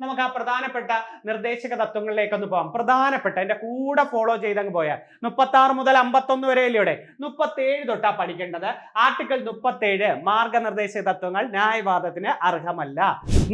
നമുക്ക് ആ പ്രധാനപ്പെട്ട നിർദ്ദേശക തത്വങ്ങളിലേക്കൊന്ന് പോകാം. പ്രധാനപ്പെട്ട എന്റെ കൂടെ ഫോളോ ചെയ്തങ്ങ് പോയാൽ 36 മുതൽ 51 വരെ അല്ലേ 37 തൊട്ടാ പഠിക്കേണ്ടത്. ആർട്ടിക്കിൾ 37 മാർഗനിർദ്ദേശക തത്വങ്ങൾ ന്യായവാദത്തിന് അർഹമല്ല.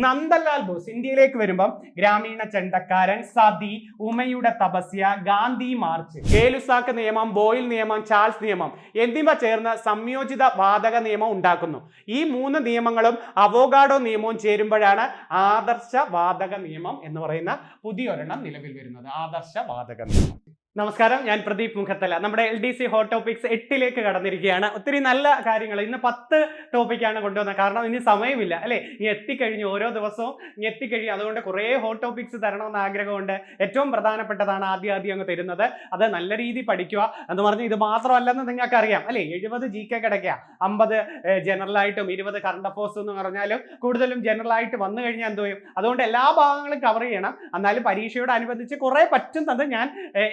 നന്ദലാൽ ബോസ് ഇന്ത്യയിലേക്ക് വരുമ്പം ഗ്രാമീണ ചെണ്ടക്കാരൻ, സതി, ഉമയുടെ തപസ്യ, ഗാന്ധി മാർച്ച്, ഗേ-ലുസാക്ക് നിയമം, ബോയിൽ നിയമം, ചാൾസ് നിയമം എന്നിവ ചേർന്ന് സംയോജിത വാതക നിയമം ഉണ്ടാക്കുന്നു. ഈ 3 നിയമങ്ങളും അവോഗാഡോ നിയമവും ചേരുമ്പോഴാണ് ആദർശ വാതക നിയമം എന്ന് പറയുന്ന പുതിയൊരെണ്ണം നിലവിൽ വരുന്നത്. ആദർശ വാതക നിയമം. നമസ്കാരം, ഞാൻ പ്രദീപ് മുഖത്തല. നമ്മുടെ LDC ഹോട്ട് ടോപ്പിക്സ് 8ലേക്ക് കടന്നിരിക്കുകയാണ്. ഒത്തിരി നല്ല കാര്യങ്ങൾ ഇന്ന് 10 ടോപ്പിക്കാണ് കൊണ്ടുവന്നത്. കാരണം ഇനി സമയമില്ല അല്ലെ, ഇനി എത്തിക്കഴിഞ്ഞു, ഓരോ ദിവസവും ഇനി എത്തിക്കഴിഞ്ഞു. അതുകൊണ്ട് കുറേ ഹോട്ട് ടോപ്പിക്സ് തരണമെന്ന് ആഗ്രഹമുണ്ട്. ഏറ്റവും പ്രധാനപ്പെട്ടതാണ് ആദ്യം അങ്ങ് തരുന്നത്. അത് നല്ല രീതിയിൽ പഠിക്കുക എന്ന് പറഞ്ഞ് ഇത് മാത്രമല്ലെന്ന് നിങ്ങൾക്ക് അറിയാം അല്ലെ. 70 GK കിടക്കുക, 50 ജനറൽ ആയിട്ടും 20 കറണ്ട് അഫേഴ്സ് എന്ന് പറഞ്ഞാലും കൂടുതലും ജനറൽ ആയിട്ട് വന്നു കഴിഞ്ഞാൽ എന്ത് ചെയ്യും. അതുകൊണ്ട് എല്ലാ ഭാഗങ്ങളും കവർ ചെയ്യണം. എന്നാലും പരീക്ഷയോടനുബന്ധിച്ച് കുറെ പറ്റുന്നത്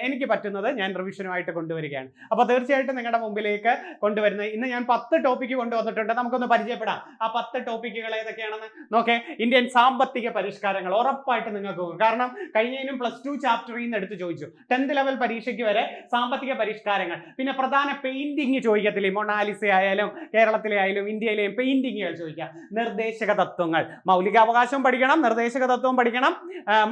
എനിക്ക് പറ്റുന്നത് ഞാൻ റിവിഷനുമായിട്ട് കൊണ്ടുവരികയാണ്. അപ്പോൾ തീർച്ചയായിട്ടും നിങ്ങളുടെ മുമ്പിലേക്ക് കൊണ്ടുവരുന്ന ഇന്ന് ഞാൻ 10 ടോപ്പിക്ക് കൊണ്ടുവന്നിട്ടുണ്ട്. നമുക്കൊന്ന് പരിചയപ്പെടാം. ആ 10 ടോപ്പിക്കുകൾ ഏതൊക്കെയാണെന്ന് നോക്കേ. ഇന്ത്യൻ സാമ്പത്തിക പരിഷ്കാരങ്ങൾ ഉറപ്പായിട്ട് നിങ്ങൾക്ക് പോകും. കാരണം കഴിഞ്ഞതിനും +2 ചാപ്റ്ററിൽ നിന്ന് എടുത്ത് ചോദിച്ചു. 10th ലെവൽ പരീക്ഷയ്ക്ക് വരെ സാമ്പത്തിക പരിഷ്കാരങ്ങൾ. പിന്നെ പ്രധാന പെയിന്റിങ് ചോദിക്കത്തില്ലേ, മൊണാലിസ ആയാലും കേരളത്തിലെ ആയാലും ഇന്ത്യയിലെയും പെയിന്റിങ്ങുകൾ ചോദിക്കാം. നിർദ്ദേശക തത്വങ്ങൾ, മൗലികാവകാശം പഠിക്കണം, നിർദ്ദേശക തത്വം പഠിക്കണം,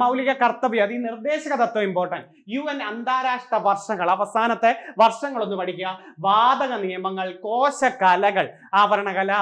മൗലിക കർത്തവ്യം, അത് ഈ നിർദ്ദേശക തത്വം ഇമ്പോർട്ടൻറ്റ്. UN അന്താരാഷ്ട്ര വർഷങ്ങൾ, അവസാനത്തെ വർഷങ്ങളൊന്ന് പഠിക്കുക. വാതക നിയമങ്ങൾ, കോശകലകൾ, ആവരണകല,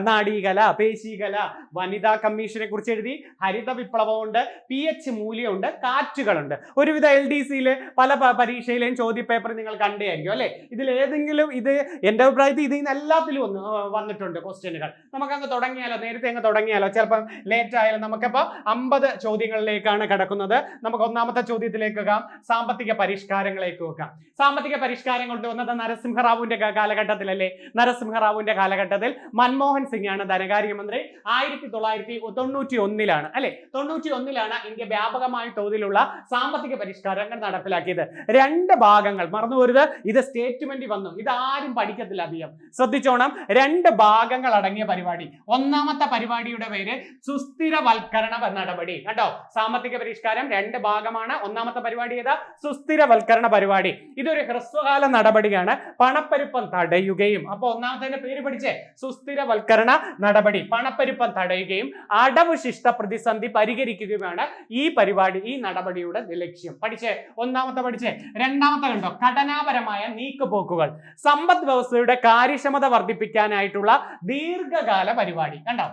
നാഡീകല, പേശീകല, വനിതാ കമ്മീഷനെ കുറിച്ച് എഴുതി, ഹരിത വിപ്ലവമുണ്ട്, PH മൂല്യമുണ്ട്, കാറ്റുകളുണ്ട്. ഒരുവിധ LDCയിൽ പല പരീക്ഷയിലെയും ചോദ്യപേപ്പർ നിങ്ങൾ കണ്ടായിരിക്കും അല്ലെ. ഇതിലേതെങ്കിലും ഇത് എൻ്റെ അഭിപ്രായത്തിൽ ഇതിൽ നിന്ന് എല്ലാത്തിലും വന്നിട്ടുണ്ട് ക്വസ്റ്റ്യനുകൾ. നമുക്കങ്ങ് തുടങ്ങിയാലോ, നേരത്തെ അങ്ങ് തുടങ്ങിയാലോ, ചിലപ്പം ലേറ്റ് ആയാലും. നമുക്കിപ്പോൾ 50 ചോദ്യങ്ങളിലേക്കാണ് കിടക്കുന്നത്. നമുക്ക് ഒന്നാമത്തെ ചോദ്യത്തിലേക്ക് വെക്കാം, സാമ്പത്തിക പരിഷ്കാരങ്ങളിലേക്ക് വെക്കാം. സാമ്പത്തിക പരിഷ്കാരം കൊണ്ടുവന്നത് നരസിംഹറാവുവിന്റെ കാലഘട്ടത്തിലല്ലേ. നരസിംഹറാവുവിന്റെ കാലഘട്ടത്തിൽ മൻമോഹൻ സിംഗ് ആണ് ധനകാര്യമന്ത്രി. 1991 അല്ലെ, 91 ഇന്ത്യ വ്യാപകമായ തോതിലുള്ള സാമ്പത്തിക പരിഷ്കാരങ്ങൾ നടപ്പിലാക്കിയത്. 2 ഭാഗങ്ങൾ മറന്നുപോരുത്. ഇത് സ്റ്റേറ്റ്മെന്റ് വന്നു, ഇത് ആരും പഠിക്കത്തില്ല അധികം, ശ്രദ്ധിച്ചോണം. 2 ഭാഗങ്ങൾ അടങ്ങിയ പരിപാടി. ഒന്നാമത്തെ പരിപാടിയുടെ പേര് സുസ്ഥിരവൽക്കരണ നടപടി. കണ്ടോ, സാമ്പത്തിക പരിഷ്കാരം 2 ഭാഗമാണ്. ഒന്നാമത്തെ പരിപാടി ഏതാ? സുസ്ഥിരവൽക്കരണ പരിപാടി. ഇതൊരു ഹ്രസ്വകാല നടപടിയാണ്. പണപ്പെരുപ്പം തടയുകയും, അപ്പൊ ഒന്നാമത്തെ പേര് പഠിച്ചേ, സുസ്ഥിരവൽക്കരണ നടപടി. പണപ്പെരുപ്പം തടയുകയും അടവ് ശിഷ്ട പ്രതിസന്ധി പരിഹരിക്കുകയുമാണ് ഈ നടപടിയുടെ ലക്ഷ്യം. പഠിച്ചേ, ഒന്നാമത്തെ പഠിച്ചേ. രണ്ടാമത്തെ കണ്ടോ, ഘടനാപരമായ നീക്കുപോക്കുകൾ, സമ്പദ് വ്യവസ്ഥയുടെ കാര്യക്ഷമത വർദ്ധിപ്പിക്കാനായിട്ടുള്ള ദീർഘകാല പരിപാടി. കണ്ടോ,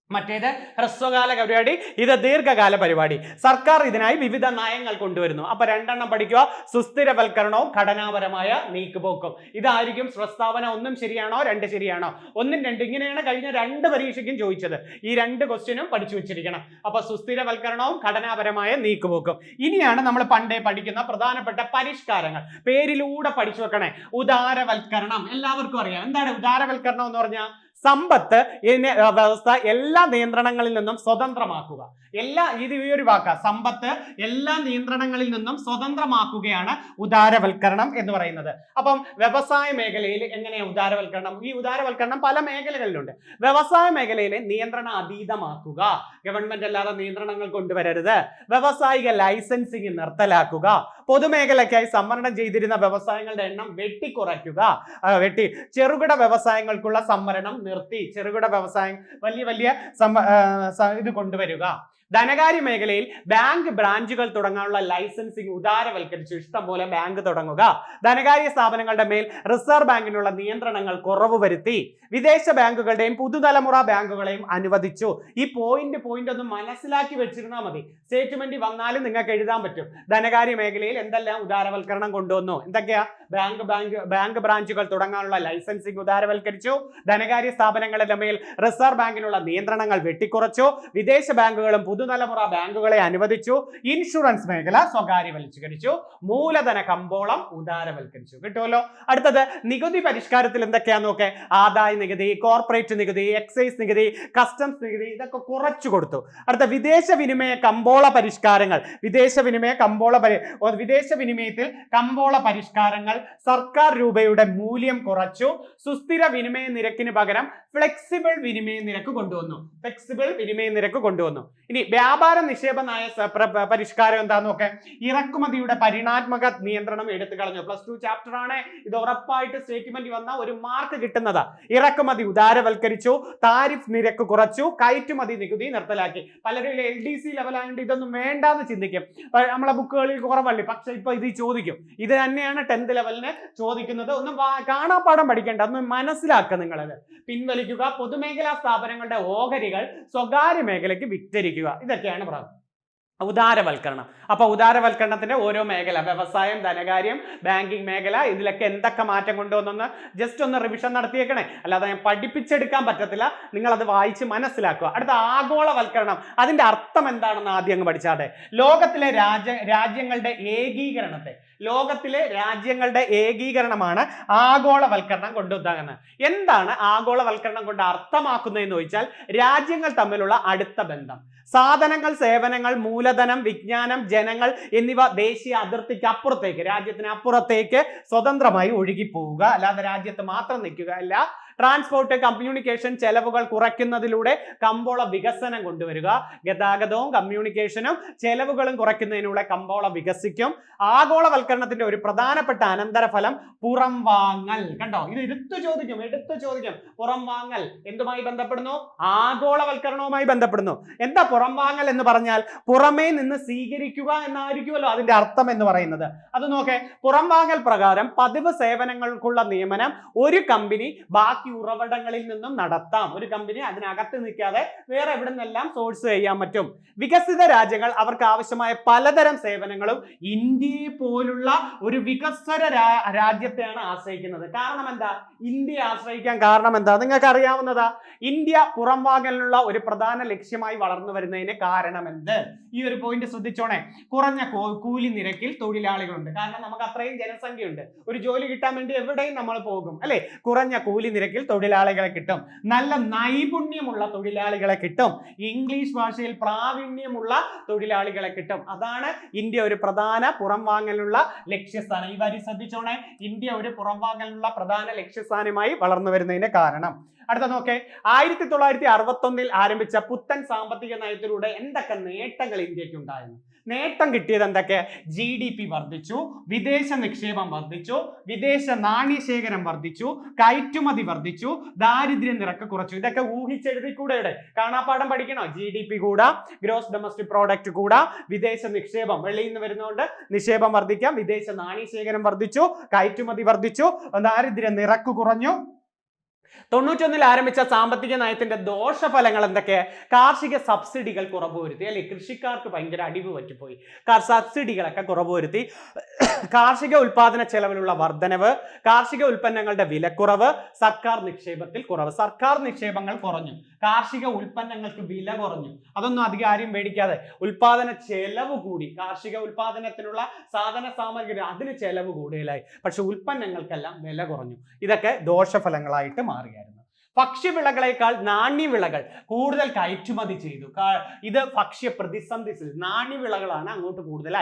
മറ്റേത് ഹ്രസ്വകാല പരിപാടി, ഇത് ദീർഘകാല പരിപാടി. സർക്കാർ ഇതിനായി വിവിധ നയങ്ങൾ കൊണ്ടുവരുന്നു. അപ്പൊ 2 എണ്ണം പഠിക്കുക, സുസ്ഥിരവൽക്കരണവും ഘടനാപരമായ നീക്കുപോക്കും. ഇതായിരിക്കും പ്രസ്താവന. 1 ശരിയാണോ, 2 ശരിയാണോ, 1, 2 ഇങ്ങനെയാണ് കഴിഞ്ഞ 2 പരീക്ഷയ്ക്കും ചോദിച്ചത്. ഈ 2 ക്വസ്റ്റ്യനും പഠിച്ചു വെച്ചിരിക്കണം. അപ്പൊ സുസ്ഥിരവൽക്കരണവും ഘടനാപരമായ നീക്കുപോക്കും. ഇനിയാണ് നമ്മൾ പണ്ടേ പഠിക്കുന്ന പ്രധാനപ്പെട്ട പരിഷ്കാരങ്ങൾ. പേരിലൂടെ പഠിച്ചു വെക്കണേ. ഉദാരവൽക്കരണം എല്ലാവർക്കും അറിയാം. എന്താണ് ഉദാരവൽക്കരണം എന്ന് പറഞ്ഞാൽ? സമ്പത്ത് വ്യവസ്ഥ എല്ലാ നിയന്ത്രണങ്ങളിൽ നിന്നും സ്വതന്ത്രമാക്കുക. ഇത് ഈ ഒരു വാക്ക, സമ്പത്ത് എല്ലാ നിയന്ത്രണങ്ങളിൽ നിന്നും സ്വതന്ത്രമാക്കുകയാണ് ഉദാരവൽക്കരണം എന്ന് പറയുന്നത്. അപ്പം വ്യവസായ മേഖലയിൽ എങ്ങനെയാണ് ഉദാരവൽക്കരണം? ഈ ഉദാരവൽക്കരണം പല മേഖലകളിലുണ്ട്. വ്യവസായ മേഖലയിലെ നിയന്ത്രണ അതീതമാക്കുക, ഗവൺമെന്റ് അല്ലാതെ നിയന്ത്രണങ്ങൾ കൊണ്ടുവരരുത്. വ്യവസായിക ലൈസൻസിങ് നിർത്തലാക്കുക. പൊതുമേഖലയ്ക്കായി സംവരണം ചെയ്തിരുന്ന വ്യവസായങ്ങളുടെ എണ്ണം വെട്ടിക്കുറയ്ക്കുക. ചെറുകിട വ്യവസായങ്ങൾക്കുള്ള സംവരണം നിർത്തി ചെറുകിട വ്യവസായം വലിയ ഇത് കൊണ്ടുവരിക. ധനകാര്യ മേഖലയിൽ ബാങ്ക് ബ്രാഞ്ചുകൾ തുടങ്ങാനുള്ള ലൈസൻസിങ് ഉദാരവൽക്കരിച്ചു. ഇഷ്ടം പോലെ ബാങ്ക് തുടങ്ങുക. ധനകാര്യ സ്ഥാപനങ്ങളുടെ മേൽ റിസർവ് ബാങ്കിനുള്ള നിയന്ത്രണങ്ങൾ കുറവ് വരുത്തി. വിദേശ ബാങ്കുകളുടെയും പുതുതലമുറ ബാങ്കുകളെയും അനുവദിച്ചു. ഈ പോയിന്റ് ഒന്ന് മനസ്സിലാക്കി വെച്ചിരുന്നാൽ മതി. സ്റ്റേറ്റ്മെന്റ് വന്നാലും നിങ്ങൾക്ക് എഴുതാൻ പറ്റും. ധനകാര്യ മേഖലയിൽ എന്തെല്ലാം ഉദാരവൽക്കരണം കൊണ്ടുവന്നു? എന്തൊക്കെയാ? ബാങ്ക് ബ്രാഞ്ചുകൾ തുടങ്ങാനുള്ള ലൈസൻസിങ് ഉദാരവൽക്കരിച്ചു. ധനകാര്യ സ്ഥാപനങ്ങളുടെ മേൽ റിസർവ് ബാങ്കിനുള്ള നിയന്ത്രണങ്ങൾ വെട്ടിക്കുറച്ചു. വിദേശ ബാങ്കുകളും പുതുതലമുറ ബാങ്കുകളെ അനുവദിച്ചു. ഇൻഷുറൻസ് മേഖല സ്വകാര്യവൽക്കരിച്ചു. മൂലധന കമ്പോളം ഉദാരവൽക്കരിച്ചു. കിട്ടുമല്ലോ. അടുത്തത് നികുതി പരിഷ്കാരത്തിൽ എന്തൊക്കെയാന്ന് നോക്കെ. ആദായ നികുതി, കോർപ്പറേറ്റ് നികുതി, എക്സൈസ് നികുതി, കസ്റ്റംസ് നികുതി ഇതൊക്കെ കുറച്ചു കൊടുത്തു. അടുത്ത വിദേശ വിനിമയ കമ്പോള പരിഷ്കാരങ്ങൾ. വിദേശ വിനിമയത്തിൽ കമ്പോള പരിഷ്കാരങ്ങൾ. സർക്കാർ രൂപയുടെ മൂല്യം കുറച്ചു. സുസ്ഥിര വിനിമയ നിരക്കിന് പകരം ഫ്ലെക്സിബിൾ വിനിമയ നിരക്ക് കൊണ്ടുവന്നു. ഇനി വ്യാപാര നിക്ഷേപ നയ പരിഷ്കാരം എന്താന്ന് നോക്കെ. ഇറക്കുമതിയുടെ പരിണാത്മക നിയന്ത്രണം എടുത്തു കളഞ്ഞു. +2 ചാപ്റ്റർ ആണ് ഇത്. ഉറപ്പായിട്ട് സ്റ്റേറ്റ്മെന്റ് വന്ന ഒരു മാർക്ക് കിട്ടുന്നതാ. ഇറക്കുമതി ഉദാരവൽക്കരിച്ചു, താരിഫ് നിരക്ക് കുറച്ചു, കയറ്റുമതി നികുതി നിർത്തലാക്കി. പലരും LDC ലെവലായതുകൊണ്ട് ഇതൊന്നും വേണ്ടാന്ന് ചിന്തിക്കും, നമ്മളെ ബുക്കുകളിൽ കുറവല്ലേ. പക്ഷെ ഇപ്പൊ ഇത് ചോദിക്കും. ഇത് തന്നെയാണ് 10th ലെവലിന് ചോദിക്കുന്നത്. ഒന്നും കാണാപ്പാഠം പഠിക്കേണ്ട, ഒന്ന് മനസ്സിലാക്കുക. നിങ്ങളത് പിൻവലിക്കുക. പൊതുമേഖലാ സ്ഥാപനങ്ങളുടെ ഓഹരികൾ സ്വകാര്യ മേഖലയ്ക്ക് വിറ്റഴിക്കുക. ഇതൊക്കെയാണ് പറയുന്നത് ഉദാരവൽക്കരണം. അപ്പൊ ഉദാരവൽക്കരണത്തിന്റെ ഓരോ മേഖല, വ്യവസായം, ധനകാര്യം, ബാങ്കിങ് മേഖല, ഇതിലൊക്കെ എന്തൊക്കെ മാറ്റം കൊണ്ടുവന്നെന്ന് ജസ്റ്റ് ഒന്ന് റിവിഷൻ നടത്തിയേക്കണേ. അല്ലാതെ ഞാൻ പഠിപ്പിച്ചെടുക്കാൻ പറ്റത്തില്ല, നിങ്ങൾ അത് വായിച്ച് മനസ്സിലാക്കുക. അടുത്ത ആഗോളവൽക്കരണം, അതിന്റെ അർത്ഥം എന്താണെന്ന് ആദ്യം അങ്ങ് പഠിച്ചാട്ടെ. ലോകത്തിലെ രാജ്യങ്ങളുടെ ഏകീകരണത്തെ, ലോകത്തിലെ രാജ്യങ്ങളുടെ ഏകീകരണമാണ് ആഗോളവൽക്കരണം കൊണ്ടുവന്നത്. എന്താണ് ആഗോളവൽക്കരണം കൊണ്ട് അർത്ഥമാക്കുന്നതെന്ന് ചോദിച്ചാൽ, രാജ്യങ്ങൾ തമ്മിലുള്ള അടുത്ത ബന്ധം, സാധനങ്ങൾ, സേവനങ്ങൾ, മൂലധനം, വിജ്ഞാനം, ജനങ്ങൾ എന്നിവ ദേശീയ അതിർത്തിക്ക് അപ്പുറത്തേക്ക്, രാജ്യത്തിന് അപ്പുറത്തേക്ക് സ്വതന്ത്രമായി ഒഴുകിപ്പോവുക, അല്ലാതെ രാജ്യത്ത് മാത്രം നിൽക്കുക അല്ല. ട്രാൻസ്പോർട്ട്, കമ്മ്യൂണിക്കേഷൻ ചെലവുകൾ കുറയ്ക്കുന്നതിലൂടെ കമ്പോള വികസനം കൊണ്ടുവരിക. ഗതാഗതവും കമ്മ്യൂണിക്കേഷനും ചെലവുകളും കുറയ്ക്കുന്നതിലൂടെ കമ്പോള വികസിക്കും. ആഗോളവൽക്കരണത്തിന്റെ ഒരു പ്രധാനപ്പെട്ട അനന്തരഫലം പുറം വാങ്ങൽ. കണ്ടോ, ഇത് എടുത്തു ചോദിക്കും. പുറം വാങ്ങൽ എന്തുമായി ബന്ധപ്പെടുന്നു? ആഗോളവൽക്കരണവുമായി ബന്ധപ്പെടുന്നു. എന്താ പുറം വാങ്ങൽ എന്ന് പറഞ്ഞാൽ? പുറമേ നിന്ന് സ്വീകരിക്കുക എന്നായിരിക്കുമല്ലോ അതിന്റെ അർത്ഥം എന്ന് പറയുന്നത്. അത് നോക്കേ, പുറം വാങ്ങൽ പ്രകാരം പതിവ് സേവനങ്ങൾക്കുള്ള നിയമനം ഒരു കമ്പനി ബാക്കി ഉറവിടങ്ങളിൽ നിന്നും നടത്താം. ഒരു കമ്പനി അതിനകത്ത് നിൽക്കാതെ വേറെ എവിടെ നിന്നെല്ലാം സോഴ്സ് ചെയ്യാൻ പറ്റും. വികസിത രാജ്യങ്ങൾ അവർക്ക് ആവശ്യമായ പലതരം സേവനങ്ങളും ഇന്ത്യയെ പോലുള്ള ഒരു വികസ്വര രാജ്യത്തെയാണ് ആശ്രയിക്കുന്നത്. കാരണം എന്താ? ഇന്ത്യ ആശ്രയിക്കാൻ കാരണം എന്താ? നിങ്ങൾക്ക് അറിയാവുന്നതാ. ഇന്ത്യ പുറം വാങ്ങലിനുള്ള ഒരു പ്രധാന ലക്ഷ്യമായി വളർന്നു വരുന്നതിന് കാരണം എന്ത്? ഈ ഒരു പോയിന്റ് ശ്രദ്ധിച്ചോണേ. കുറഞ്ഞ കൂലി നിരക്കിൽ തൊഴിലാളികളുണ്ട്. കാരണം നമുക്ക് അത്രയും ജനസംഖ്യയുണ്ട്. ഒരു ജോലി കിട്ടാൻ വേണ്ടി എവിടെയും നമ്മൾ പോകും അല്ലെ. കുറഞ്ഞ കൂലി നിരക്കിൽ തൊഴിലാളികളെ കിട്ടും. നല്ല നൈപുണ്യമുള്ള തൊഴിലാളികളെ കിട്ടും. ഇംഗ്ലീഷ് ഭാഷയിൽ പ്രാവീണ്യമുള്ള തൊഴിലാളികളെ കിട്ടും. അതാണ് ഇന്ത്യ ഒരു പ്രധാന പുറം വാങ്ങലുള്ള ലക്ഷ്യസ്ഥാനം. ഈ വരി ശ്രദ്ധിച്ചോണേ. ഇന്ത്യ ഒരു പുറം വാങ്ങലുള്ള പ്രധാന ലക്ഷ്യസ്ഥാനമായി വളർന്നു വരുന്നതിന്റെ കാരണം. അടുത്ത നോക്കേ, 1961 ആരംഭിച്ച പുത്തൻ സാമ്പത്തിക നയത്തിലൂടെ എന്തൊക്കെ നേട്ടങ്ങൾ ഇന്ത്യക്ക് ഉണ്ടായിരുന്നു? നേട്ടം കിട്ടിയത് എന്തൊക്കെ? GDP വർദ്ധിച്ചു, വിദേശ നിക്ഷേപം വർദ്ധിച്ചു, വിദേശ നാണ്യശേഖരം വർദ്ധിച്ചു, കയറ്റുമതി വർദ്ധിച്ചു, ദാരിദ്ര്യ നിരക്ക് കുറച്ചു. ഇതൊക്കെ ഊഹിച്ചെഴുതിക്കൂടെ? കാണാപ്പാഠം പഠിക്കണോ? GDP കൂടാ, ഗ്രോസ് ഡൊമസ്റ്റിക് പ്രോഡക്റ്റ് കൂടാ, വിദേശ നിക്ഷേപം വെളിയിൽ നിന്ന് വരുന്നതുകൊണ്ട് നിക്ഷേപം വർദ്ധിക്കാം, വിദേശ നാണ്യശേഖരം വർദ്ധിച്ചു, കയറ്റുമതി വർദ്ധിച്ചു, ദാരിദ്ര്യ നിരക്ക് കുറഞ്ഞു. 91 ആരംഭിച്ച സാമ്പത്തിക നയത്തിന്റെ ദോഷഫലങ്ങൾ എന്തൊക്കെ? കാർഷിക സബ്സിഡികൾ കുറവ് വരുത്തി അല്ലെ. കൃഷിക്കാർക്ക് ഭയങ്കര അടിവ് പറ്റിപ്പോയി. സബ്സിഡികളൊക്കെ കുറവ് വരുത്തി. കാർഷിക ഉൽപാദന ചെലവിലുള്ള വർധനവ്, കാർഷിക ഉൽപ്പന്നങ്ങളുടെ വിലക്കുറവ്, സർക്കാർ നിക്ഷേപത്തിൽ കുറവ്. സർക്കാർ നിക്ഷേപങ്ങൾ കുറഞ്ഞു, കാർഷിക ഉൽപ്പന്നങ്ങൾക്ക് വില കുറഞ്ഞു. അതൊന്നും അധികം ആരും മേടിക്കാതെ ഉൽപാദന ചെലവ് കൂടി. കാർഷിക ഉൽപാദനത്തിനുള്ള സാധന സാമഗ്രി അതിന് ചെലവ് കൂടുതലായി, പക്ഷെ ഉൽപ്പന്നങ്ങൾക്കെല്ലാം വില കുറഞ്ഞു. ഇതൊക്കെ ദോഷഫലങ്ങളായിട്ട് മാറിയായിരുന്നു. ഭക്ഷ്യവിളകളെക്കാൾ നാണ്യവിളകൾ കൂടുതൽ കയറ്റുമതി ചെയ്തു. ഇത് ഭക്ഷ്യ പ്രതിസന്ധി, നാണ്യവിളകളാണ് അങ്ങോട്ട് കൂടുതൽ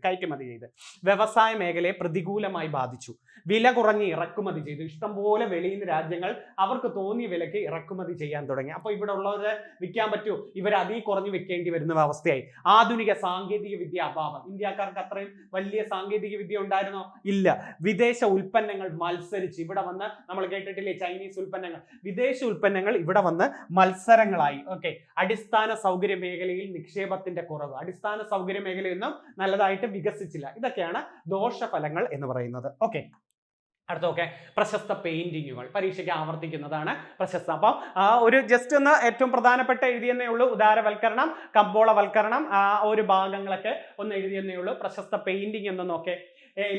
കയറ്റുമതി ചെയ്ത് വ്യവസായ മേഖലയെ പ്രതികൂലമായി ബാധിച്ചു. വില കുറഞ്ഞ് ഇറക്കുമതി ചെയ്തു. ഇഷ്ടംപോലെ വെളിയിൽ നിന്ന് രാജ്യങ്ങൾ അവർക്ക് തോന്നിയ വിലയ്ക്ക് ഇറക്കുമതി ചെയ്യാൻ തുടങ്ങി. അപ്പൊ ഇവിടെ ഉള്ളവരെ വിൽക്കാൻ പറ്റൂ, ഇവർ അതിൽ കുറഞ്ഞു വെക്കേണ്ടി വരുന്ന അവസ്ഥയായി. ആധുനിക സാങ്കേതിക വിദ്യ അഭാവം. ഇന്ത്യക്കാർക്ക് അത്രയും വലിയ സാങ്കേതിക വിദ്യ ഉണ്ടായിരുന്നോ? ഇല്ല. വിദേശ ഉൽപ്പന്നങ്ങൾ മത്സരിച്ച് ഇവിടെ വന്ന്, നമ്മൾ കേട്ടിട്ടില്ലേ ചൈനീസ് ഉൽപ്പന്നങ്ങൾ, വിദേശ ഉൽപ്പന്നങ്ങൾ ഇവിടെ വന്ന് മത്സരങ്ങളായി. ഓക്കെ. അടിസ്ഥാന സൗകര്യ മേഖലയിൽ നിക്ഷേപത്തിന്റെ കുറവ്. അടിസ്ഥാന സൗകര്യ മേഖലയൊന്നും നല്ലതായിട്ട് വികസിച്ചില്ല. ഇതൊക്കെയാണ് ദോഷഫലങ്ങൾ എന്ന് പറയുന്നത്. ഓക്കെ. അടുത്ത ഓക്കെ, പ്രശസ്ത പെയിന്റിങ്ങുകൾ പരീക്ഷയ്ക്ക് ആവർത്തിക്കുന്നതാണ് പ്രശസ്ത. അപ്പം ഒരു ജസ്റ്റ് ഒന്ന് ഏറ്റവും പ്രധാനപ്പെട്ട എഴുതിയെന്നേ ഉള്ളൂ. ഉദാരവൽക്കരണം, കമ്പോളവൽക്കരണം, ആ ഒരു ഭാഗങ്ങളൊക്കെ ഒന്ന് എഴുതിയെന്നേ ഉള്ളൂ. പ്രശസ്ത പെയിന്റിംഗ് എന്ന് നോക്കേ,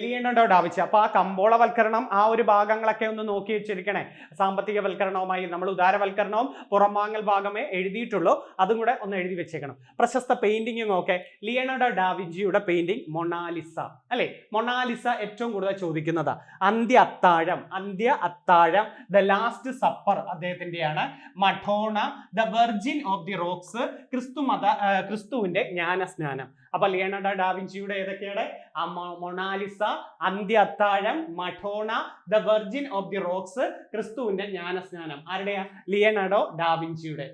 ലിയനാർഡോ ഡാവിഞ്ചി. അപ്പൊ ആ കമ്പോളവൽക്കരണം ആ ഒരു ഭാഗങ്ങളൊക്കെ ഒന്ന് നോക്കി വെച്ചിരിക്കണേ. സാമ്പത്തിക വൽക്കരണവുമായി നമ്മൾ ഉദാരവൽക്കരണവും പുറംവാങ്ങൽ ഭാഗമേ എഴുതിയിട്ടുള്ളൂ, അതും കൂടെ ഒന്ന് എഴുതി വെച്ചേക്കണം. പ്രശസ്ത പെയിന്റിംഗ് നോക്കെ, ലിയനാർഡോ ഡാവിഞ്ചിയുടെ പെയിന്റിംഗ് മൊണാലിസ അല്ലെ. മൊണാലിസ ഏറ്റവും കൂടുതൽ ചോദിക്കുന്നതാ. അന്ത്യ അത്താഴം, ദ ലാസ്റ്റ് സപ്പർ അദ്ദേഹത്തിന്റെയാണ്. Madonna, the virgin of the rocks, ക്രിസ്തുവിന്റെ ജ്ഞാനസ്നാനം. അപ്പൊ ലിയനാർഡോ ഡാവിഞ്ചിയുടെ ഏതൊക്കെയാണ്? മൊണാലിസ മൊണാലിസ, അന്ത്യ അത്താഴം, Madonna, the virgin of the rocks, ക്രിസ്തുവിന്റെ ജ്ഞാനസ്നാനം. ആരുടെയാ? ലിയനാർഡോ ഡാവിഞ്ചിയുടെ.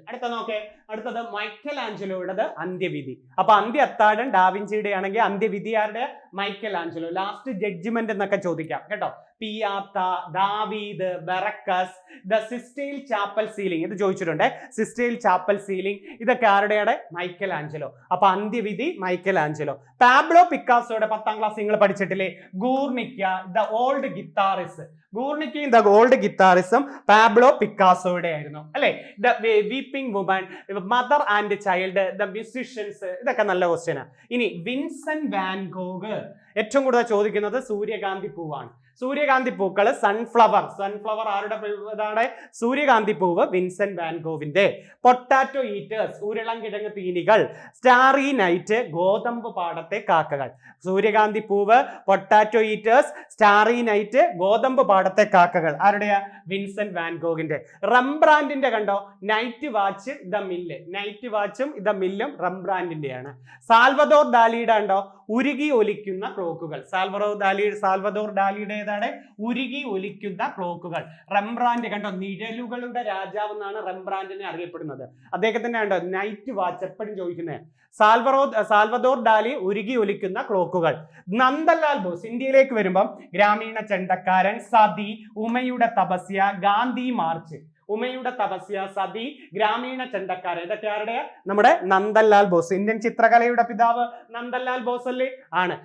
അടുത്തത് മൈക്കൽ ആഞ്ചലോയുടേത് അന്ത്യവിധി. അപ്പൊ അന്ത്യ അത്താഴം ഡാവിഞ്ചിയുടെ ആണെങ്കിൽ അന്ത്യവിധി ആരുടെ? Michael Angelo. ലാസ്റ്റ് ജഡ്ജ്മെന്റ് എന്നൊക്കെ ചോദിക്കാം കേട്ടോ. പിയാത്ത, ദാവീദ്, ബറക്കസ്, ദ സിസ്റ്റൈൽ ചാപ്പൽ സീലിംഗ്, ഇത് ചോദിച്ചിട്ടുണ്ട്. സിസ്റ്റൈൽ ചാപ്പൽ സീലിംഗ് ഇതൊക്കെ ആരുടെയാണ്? Michelangelo. അപ്പൊ അന്ത്യവിധി മൈക്കൽ ആഞ്ചലോ. പാബ്ലോ പിക്കാസോയുടെ 10ാം ക്ലാസ് നിങ്ങൾ പഠിച്ചിട്ടില്ലേ? Guernica, the old guitarist. ഗൂർണിക്കയും ദ ഓൾഡ് ഗിത്താറിസം പാബ്ലോ പിക്കാസോയുടെ ആയിരുന്നു അല്ലെ. The weeping woman, mother and child, the musicians, ഇതൊക്കെ നല്ല ക്വസ്റ്റ്യനാ. ഇനി വിൻസെന്റ് വാൻ ഗോഗ് ഏറ്റവും കൂടുതൽ ചോദിക്കുന്നത് സൂര്യകാന്തി പൂവാണ്. സൂര്യകാന്തി പൂക്കൾ, സൺഫ്ലവർ ആരുടെ ഇതാണ്? സൂര്യകാന്തി പൂവ് വിൻസെന്റ് വാൻ ഗോവിന്റെ. പൊട്ടാറ്റോ ഈറ്റേഴ്സ്, ഉരുളം കിഴങ്ങ് തീനികൾ. സ്റ്റാറി നൈറ്റ്, ഗോതമ്പ് പാടത്തെ കാക്കകൾ. സൂര്യകാന്തി പൂവ്, പൊട്ടാറ്റോ ഈറ്റേഴ്സ്, സ്റ്റാറി നൈറ്റ്, ഗോതമ്പ് പാടത്തെ കാക്കകൾ ആരുടെയാ? വിൻസെന്റ് വാൻ ഗോഗിന്റെ. റംബ്രാൻഡിന്റെ കണ്ടോ? Night watch, the mill. Night വാച്ചും ദ മില്ലും റംബ്രാൻഡിന്റെയാണ്. സാൽവദോർ ഡാലിയുടെ കണ്ടോ? ഉരുകി ഒലിക്കുന്ന ക്ലോക്കുകൾ. സാൽവദോർ ഡാലിയുടെ ഏതാണ്? ഉരുകി ഒലിക്കുന്ന ക്ലോക്കുകൾ. റംബ്രാൻഡ് കണ്ടോ? നിഴലുകളുടെ രാജാവ് എന്നാണ് റംബ്രാൻഡിനെ അറിയപ്പെടുന്നത്. അദ്ദേഹത്തിന്റെ കണ്ടോ? നൈറ്റ് വാച്ച് എപ്പോഴും ചോദിക്കുന്നത്. സാൽവദോർ ഡാലി, ഉരുകി ഒലിക്കുന്ന ക്ലോക്കുകൾ. നന്ദലാൽ ബോസ് ഇന്ത്യയിലേക്ക് വരുമ്പം ഗ്രാമീണ ചെണ്ടക്കാരൻ, സതി, ഉമയുടെ തപസ്യ, ഗാന്ധി മാർച്ച്. ഉമയുടെ തപസ്യ, സതി, ഗ്രാമീണ ചെണ്ടക്കാരൻ, ഇതൊക്കെ ആരുടെയാ? നമ്മുടെ നന്ദലാൽ ബോസ്. ഇന്ത്യൻ ചിത്രകലയുടെ പിതാവ് നന്ദലാൽ ബോസ് അല്ലേ? ആണ്.